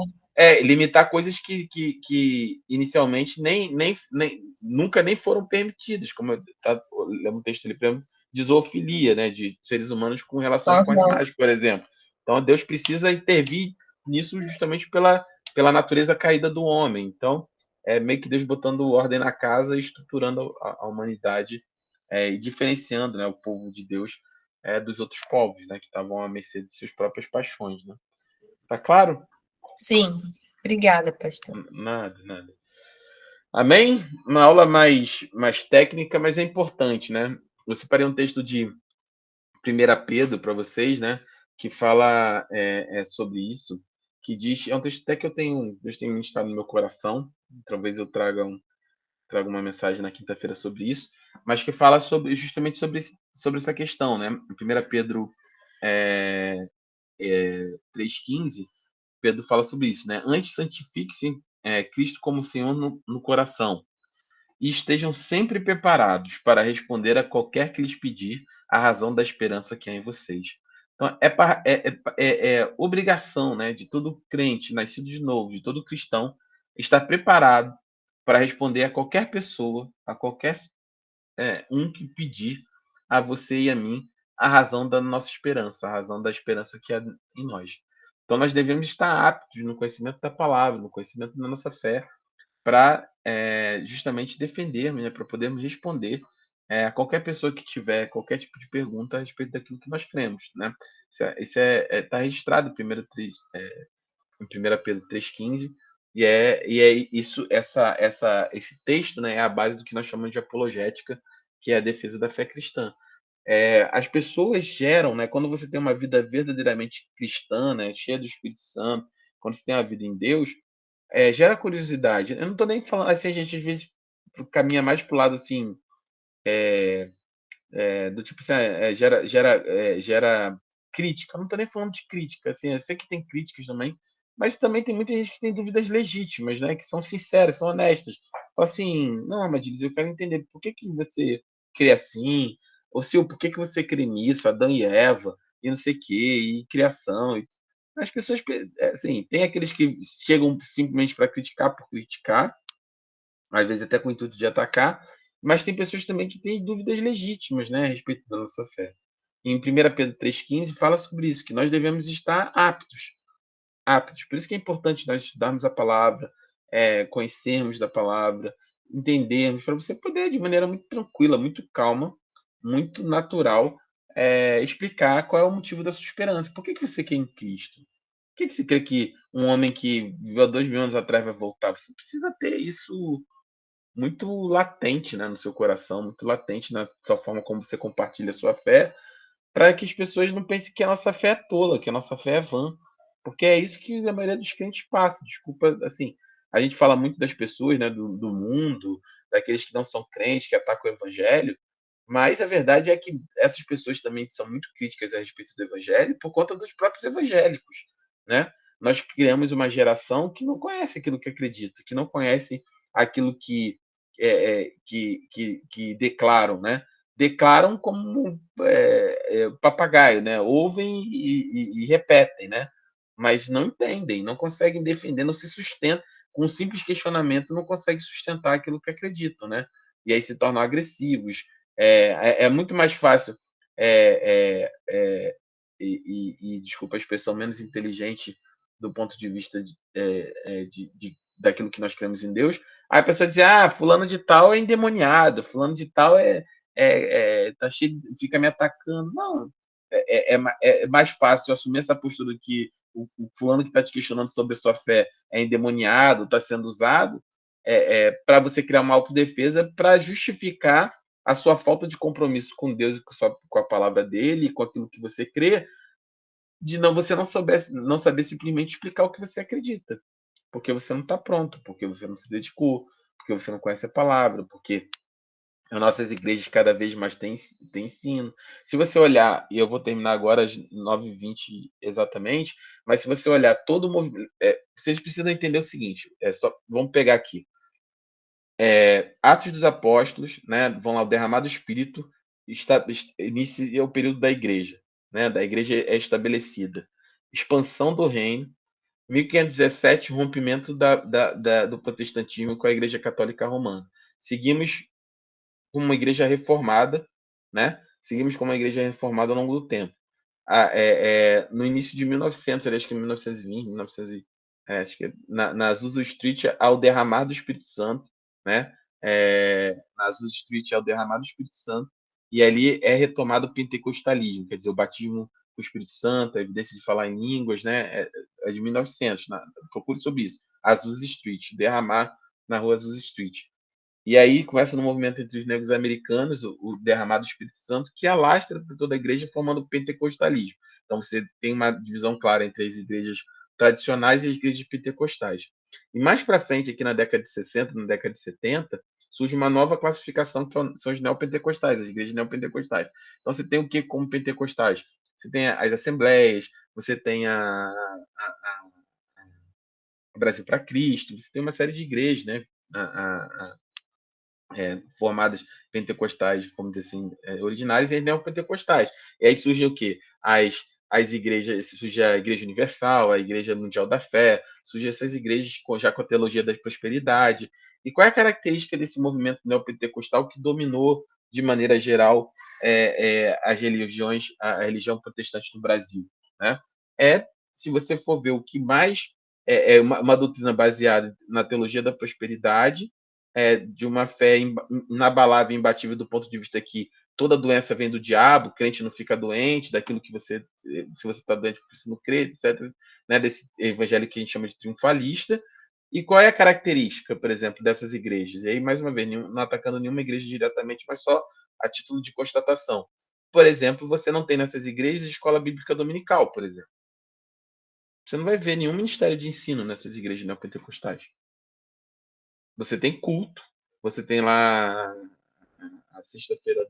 Limitar coisas que inicialmente nunca nem foram permitidas, como lembro um texto ali, por exemplo, de zoofilia, né, de seres humanos com relações com animais, por exemplo. Então, Deus precisa intervir nisso justamente pela natureza caída do homem. Então, é meio que Deus botando ordem na casa e estruturando a humanidade e diferenciando, né, o povo de Deus dos outros povos, né, que estavam à mercê de suas próprias paixões. Né? Tá claro? Sim. Obrigada, pastor. Nada. Amém? Uma aula mais técnica, mas é importante, né? Eu separei um texto de 1 Pedro para vocês, né? Que fala sobre isso, que diz, é um texto até que Deus tem ministrado no meu coração, talvez eu traga uma mensagem na quinta-feira sobre isso, mas que fala justamente sobre essa questão, né? Em 1 Pedro 3,15, Pedro fala sobre isso, né? Antes santifique-se Cristo como Senhor no coração. e estejam sempre preparados para responder a qualquer que lhes pedir a razão da esperança que há em vocês. Então, é obrigação, né, de todo crente, nascido de novo, de todo cristão, estar preparado para responder a qualquer pessoa, a qualquer um que pedir a você e a mim a razão da nossa esperança, a razão da esperança que há em nós. Então, nós devemos estar aptos no conhecimento da palavra, no conhecimento da nossa fé, para justamente defendermos, né, para podermos responder a qualquer pessoa que tiver qualquer tipo de pergunta a respeito daquilo que nós cremos, né? Isso está registrado em 1 Pedro 3,15, esse texto, né, é a base do que nós chamamos de apologética, que é a defesa da fé cristã. As pessoas geram, né, quando você tem uma vida verdadeiramente cristã, né, cheia do Espírito Santo, quando você tem uma vida em Deus, gera curiosidade. Eu não estou nem falando assim, a gente às vezes caminha mais para o lado assim, do tipo assim, gera crítica. Eu não estou nem falando de crítica, assim, eu sei que tem críticas também, mas também tem muita gente que tem dúvidas legítimas, né, que são sinceras, são honestas. Fala assim, não, Amadilis, eu quero entender por que você crê assim, ou se por que você crê nisso, Adão e Eva, e não sei o quê, e criação. As pessoas, assim, tem aqueles que chegam simplesmente para criticar por criticar, às vezes até com o intuito de atacar, mas tem pessoas também que têm dúvidas legítimas, né, a respeito da nossa fé. Em 1 Pedro 3,15 fala sobre isso, que nós devemos estar aptos. Aptos. Por isso que é importante nós estudarmos a palavra, conhecermos da palavra, entendermos, para você poder, de maneira muito tranquila, muito calma, muito natural, explicar qual é o motivo da sua esperança. Por que você quer em Cristo? Por que você crê que um homem que viveu há 2.000 anos atrás vai voltar? Você precisa ter isso muito latente, né, no seu coração, muito latente na sua forma como você compartilha a sua fé, para que as pessoas não pensem que a nossa fé é tola, que a nossa fé é vã. Porque é isso que a maioria dos crentes passa. Desculpa, assim, a gente fala muito das pessoas, né, do mundo, daqueles que não são crentes, que atacam o evangelho, mas a verdade é que essas pessoas também são muito críticas a respeito do evangelho por conta dos próprios evangélicos, né? Nós criamos uma geração que não conhece aquilo que acredita, que não conhece aquilo que declaram, né? Declaram como papagaio, né? Ouvem e repetem, né? Mas não entendem, não conseguem defender, não se sustentam. Com um simples questionamento, não conseguem sustentar aquilo que acreditam, né? E aí se tornam agressivos. É muito mais fácil, desculpa a expressão, menos inteligente do ponto de vista daquilo que nós cremos em Deus. Aí a pessoa diz, fulano de tal é endemoniado, fulano de tal tá cheio, fica me atacando. Não, é mais fácil assumir essa postura que o fulano que está te questionando sobre a sua fé é endemoniado, está sendo usado, para você criar uma autodefesa para justificar a sua falta de compromisso com Deus e com a palavra dele, com aquilo que você crê, de você não saber simplesmente explicar o que você acredita, porque você não está pronto, porque você não se dedicou, porque você não conhece a palavra, porque as nossas igrejas cada vez mais têm ensino. Se você olhar, e eu vou terminar agora às 9h20 exatamente, mas se você olhar todo o movimento, vocês precisam entender o seguinte, vamos pegar aqui. Atos dos Apóstolos, né, vão lá, o derramado Espírito, inicia o período da igreja, né, da igreja é estabelecida. Expansão do reino, 1517, rompimento do protestantismo com a Igreja Católica Romana. Seguimos como uma igreja reformada, né? Seguimos como uma igreja reformada ao longo do tempo. No início de 1900, acho que 1920, 1900, acho que na Azusa Street, ao derramar do Espírito Santo, né? Na Azusa Street, ao derramar do Espírito Santo, e ali é retomado o pentecostalismo, quer dizer, o batismo com o Espírito Santo, a evidência de falar em línguas, né? É de 1900, procure sobre isso. Azusa Street, derramar na rua Azusa Street. E aí começa no movimento entre os negros americanos, o derramado do Espírito Santo, que alastra por toda a igreja, formando o pentecostalismo. Então você tem uma divisão clara entre as igrejas tradicionais e as igrejas pentecostais. E mais para frente, aqui na década de 60, na década de 70, surge uma nova classificação, que são os neopentecostais, as igrejas neopentecostais. Então você tem o que como pentecostais? Você tem as assembleias, você tem a Brasil para Cristo, você tem uma série de igrejas, né? formadas pentecostais, vamos dizer assim, originárias e neopentecostais. E aí surge o quê? As igrejas, surge a Igreja Universal, a Igreja Mundial da Fé, surgem essas igrejas já com a teologia da prosperidade. E qual é a característica desse movimento neopentecostal que dominou, de maneira geral, a religião protestante no Brasil? Né? Se você for ver o que mais é uma doutrina baseada na teologia da prosperidade, de uma fé inabalável e imbatível do ponto de vista que toda doença vem do diabo, o crente não fica doente, daquilo que você, se você está doente porque você não crê, etc., né, desse evangelho que a gente chama de triunfalista. E qual é a característica, por exemplo, dessas igrejas? E aí, mais uma vez, não atacando nenhuma igreja diretamente, mas só a título de constatação. Por exemplo, você não tem nessas igrejas escola bíblica dominical, por exemplo. Você não vai ver nenhum ministério de ensino nessas igrejas neopentecostais. Você tem culto, você tem lá a sexta-feira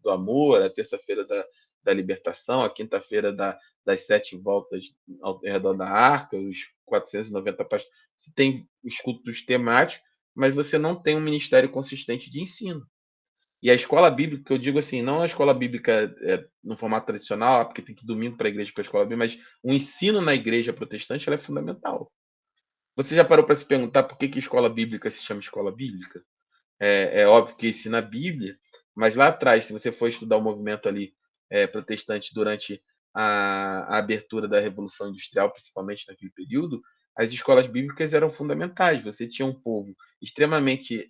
do amor, a terça-feira da libertação, a quinta-feira das 7 voltas ao redor da arca, os 490 passos. Você tem os cultos temáticos, mas você não tem um ministério consistente de ensino. E a escola bíblica, que eu digo assim, não a escola bíblica no formato tradicional, porque tem que ir domingo para a igreja para a escola bíblica, mas o ensino na igreja protestante ela é fundamental. Você já parou para se perguntar por que a escola bíblica se chama escola bíblica? É óbvio que ensina a Bíblia, mas lá atrás, se você for estudar o movimento ali protestante durante a abertura da Revolução Industrial, principalmente naquele período, as escolas bíblicas eram fundamentais. Você tinha um povo extremamente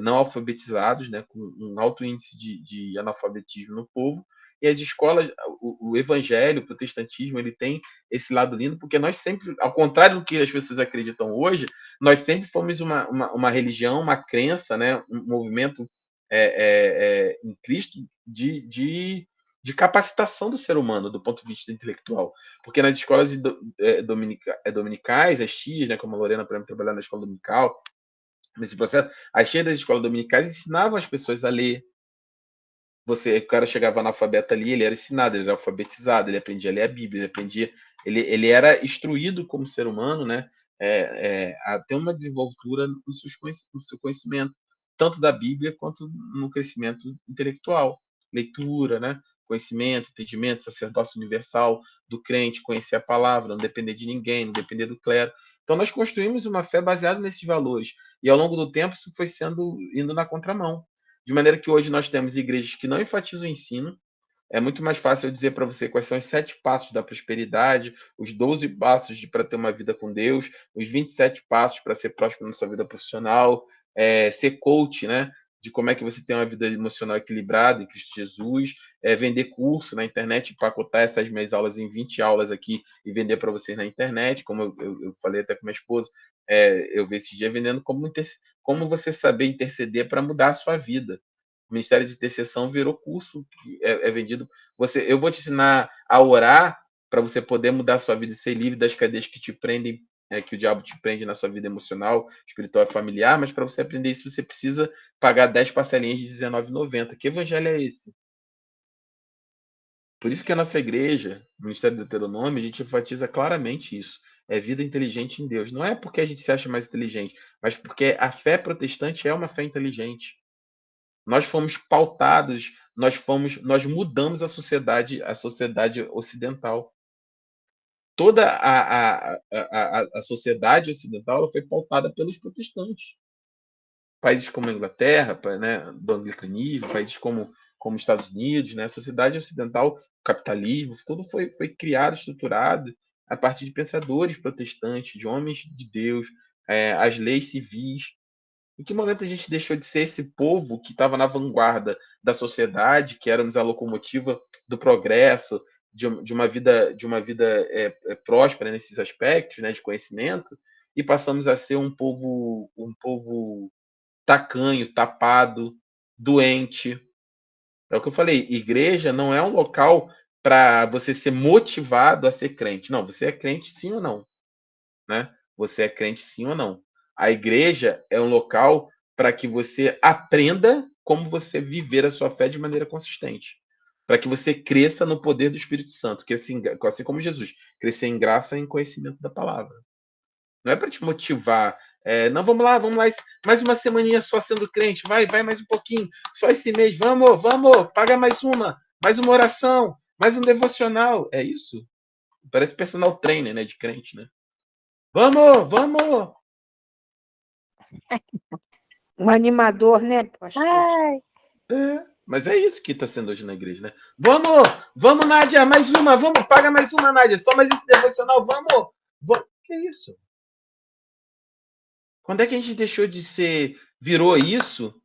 não alfabetizados, né, com um alto índice de analfabetismo no povo, e as escolas, o evangelho, o protestantismo, ele tem esse lado lindo, porque nós sempre, ao contrário do que as pessoas acreditam hoje, nós sempre fomos uma religião, uma crença, né, um movimento em Cristo de capacitação do ser humano, do ponto de vista intelectual. Porque nas escolas dominicais, as tias, né, como a Lorena, por exemplo, trabalhar na escola dominical, nesse processo, as cheias das escolas dominicais ensinavam as pessoas a ler. O cara chegava analfabeto ali, ele era ensinado, ele era alfabetizado, ele aprendia a ler a Bíblia, ele era instruído como ser humano, né, a ter uma desenvoltura no seu conhecimento, tanto da Bíblia quanto no crescimento intelectual, leitura, né, conhecimento, entendimento, sacerdócio universal do crente, conhecer a palavra, não depender de ninguém, não depender do clero. Então nós construímos uma fé baseada nesses valores e ao longo do tempo isso foi indo na contramão. De maneira que hoje nós temos igrejas que não enfatizam o ensino. É muito mais fácil eu dizer para você quais são os 7 passos da prosperidade, os 12 passos para ter uma vida com Deus, os 27 passos para ser próspero na sua vida profissional, ser coach, né? De como é que você tem uma vida emocional equilibrada em Cristo Jesus, vender curso na internet, empacotar essas minhas aulas em 20 aulas aqui e vender para vocês na internet, como eu falei até com minha esposa, eu vi esse dia vendendo como você saber interceder para mudar a sua vida. O Ministério de Intercessão virou curso que é vendido. Eu vou te ensinar a orar para você poder mudar a sua vida e ser livre das cadeias que te prendem, que o diabo te prende na sua vida emocional, espiritual e familiar, mas para você aprender isso, você precisa pagar 10 parcelinhas de R$19,90. Que evangelho é esse? Por isso que a nossa igreja, o Ministério do Deuteronômio, a gente enfatiza claramente isso. É vida inteligente em Deus. Não é porque a gente se acha mais inteligente, mas porque a fé protestante é uma fé inteligente. Nós fomos pautados, nós mudamos a sociedade ocidental. Toda a sociedade ocidental ela foi pautada pelos protestantes. Países como a Inglaterra, né, do anglicanismo, países como Estados Unidos, né, a sociedade ocidental, o capitalismo, tudo foi criado, estruturado a partir de pensadores protestantes, de homens de Deus, as leis civis. Em que momento a gente deixou de ser esse povo que estava na vanguarda da sociedade, que éramos a locomotiva do progresso, de uma vida próspera nesses aspectos, né, de conhecimento, e passamos a ser um povo tacanho, tapado, doente. É o que eu falei, igreja não é um local para você ser motivado a ser crente. Não, você é crente sim ou não, né? Você é crente sim ou não. A igreja é um local para que você aprenda como você viver a sua fé de maneira consistente. Para que você cresça no poder do Espírito Santo, que assim como Jesus, crescer em graça e em conhecimento da palavra. Não é para te motivar Não, vamos lá, mais uma semaninha só sendo crente, vai mais um pouquinho, só esse mês, vamos, paga mais uma oração, mais um devocional. É isso? Parece personal trainer, né, de crente, né? Vamos! Um animador, né, pastor? Mas é isso que está sendo hoje na igreja, né? Vamos, Nádia, mais uma, paga mais uma, Nádia, só mais esse devocional, vamos. Que é isso? Quando é que a gente virou isso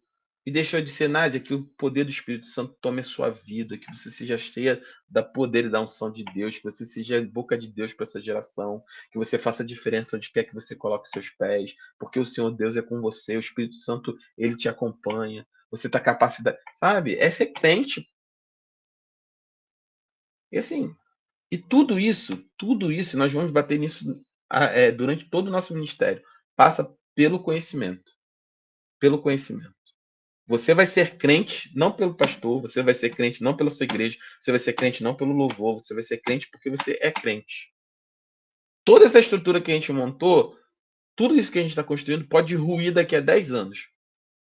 e deixou de ser, Nádia, que o poder do Espírito Santo tome a sua vida, que você seja cheia da poder e da unção de Deus, que você seja boca de Deus para essa geração, que você faça diferença onde quer que você coloque seus pés, porque o Senhor Deus é com você, o Espírito Santo, ele te acompanha, você está capacidade, sabe? É ser crente. E assim, e tudo isso, nós vamos bater nisso durante todo o nosso ministério, passa pelo conhecimento. Pelo conhecimento. Você vai ser crente não pelo pastor, você vai ser crente não pela sua igreja, você vai ser crente não pelo louvor, você vai ser crente porque você é crente. Toda essa estrutura que a gente montou, tudo isso que a gente está construindo pode ruir daqui a 10 anos.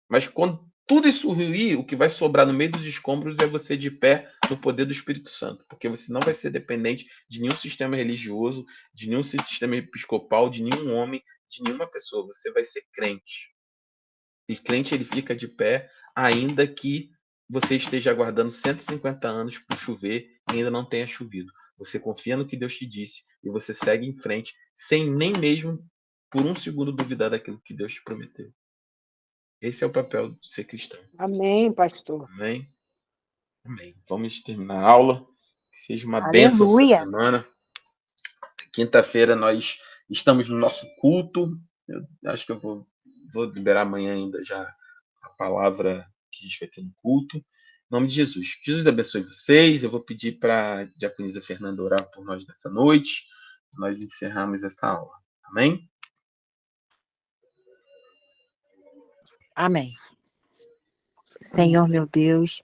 Mas quando tudo isso ruir, o que vai sobrar no meio dos escombros é você de pé no poder do Espírito Santo, porque você não vai ser dependente de nenhum sistema religioso, de nenhum sistema episcopal, de nenhum homem, de nenhuma pessoa. Você vai ser crente. E crente, ele fica de pé, ainda que você esteja aguardando 150 anos para chover e ainda não tenha chovido. Você confia no que Deus te disse e você segue em frente, sem nem mesmo por um segundo duvidar daquilo que Deus te prometeu. Esse é o papel de ser cristão. Amém, pastor. Amém. Vamos terminar a aula. Que seja uma bênção essa semana. Quinta-feira nós estamos no nosso culto. Eu acho que eu vou liberar amanhã ainda já a palavra que a gente vai ter no culto. Em nome de Jesus. Que Jesus abençoe vocês. Eu vou pedir para a diaconisa Fernanda orar por nós nessa noite. Nós encerramos essa aula. Amém? Amém. Senhor, meu Deus,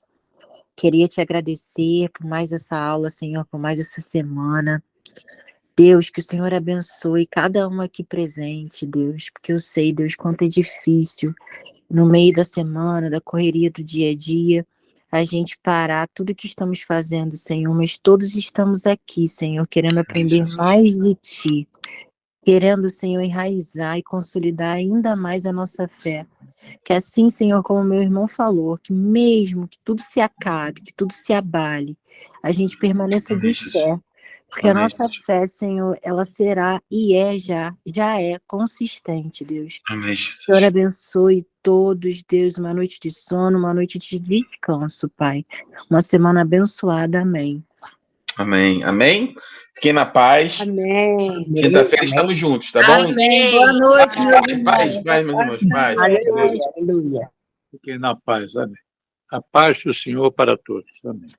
queria te agradecer por mais essa aula, Senhor, por mais essa semana. Deus, que o Senhor abençoe cada um aqui presente, Deus, porque eu sei, Deus, quanto é difícil no meio da semana, da correria do dia a dia, a gente parar tudo que estamos fazendo, Senhor, mas todos estamos aqui, Senhor, querendo aprender mais de Ti, querendo, Senhor, enraizar e consolidar ainda mais a nossa fé. Que assim, Senhor, como meu irmão falou, que mesmo que tudo se acabe, que tudo se abale, a gente permaneça de fé. Porque a nossa fé, Senhor, ela será e já é consistente, Deus. Amém, Senhor, abençoe todos, Deus, uma noite de sono, uma noite de descanso, Pai. Uma semana abençoada, amém. Amém. Fiquem na paz. Amém. Quinta-feira estamos juntos, tá bom? Amém. Boa noite, meus irmãos. Paz, meus irmãos. Paz. Aleluia. Fiquem na paz, amém. A paz do Senhor para todos, amém.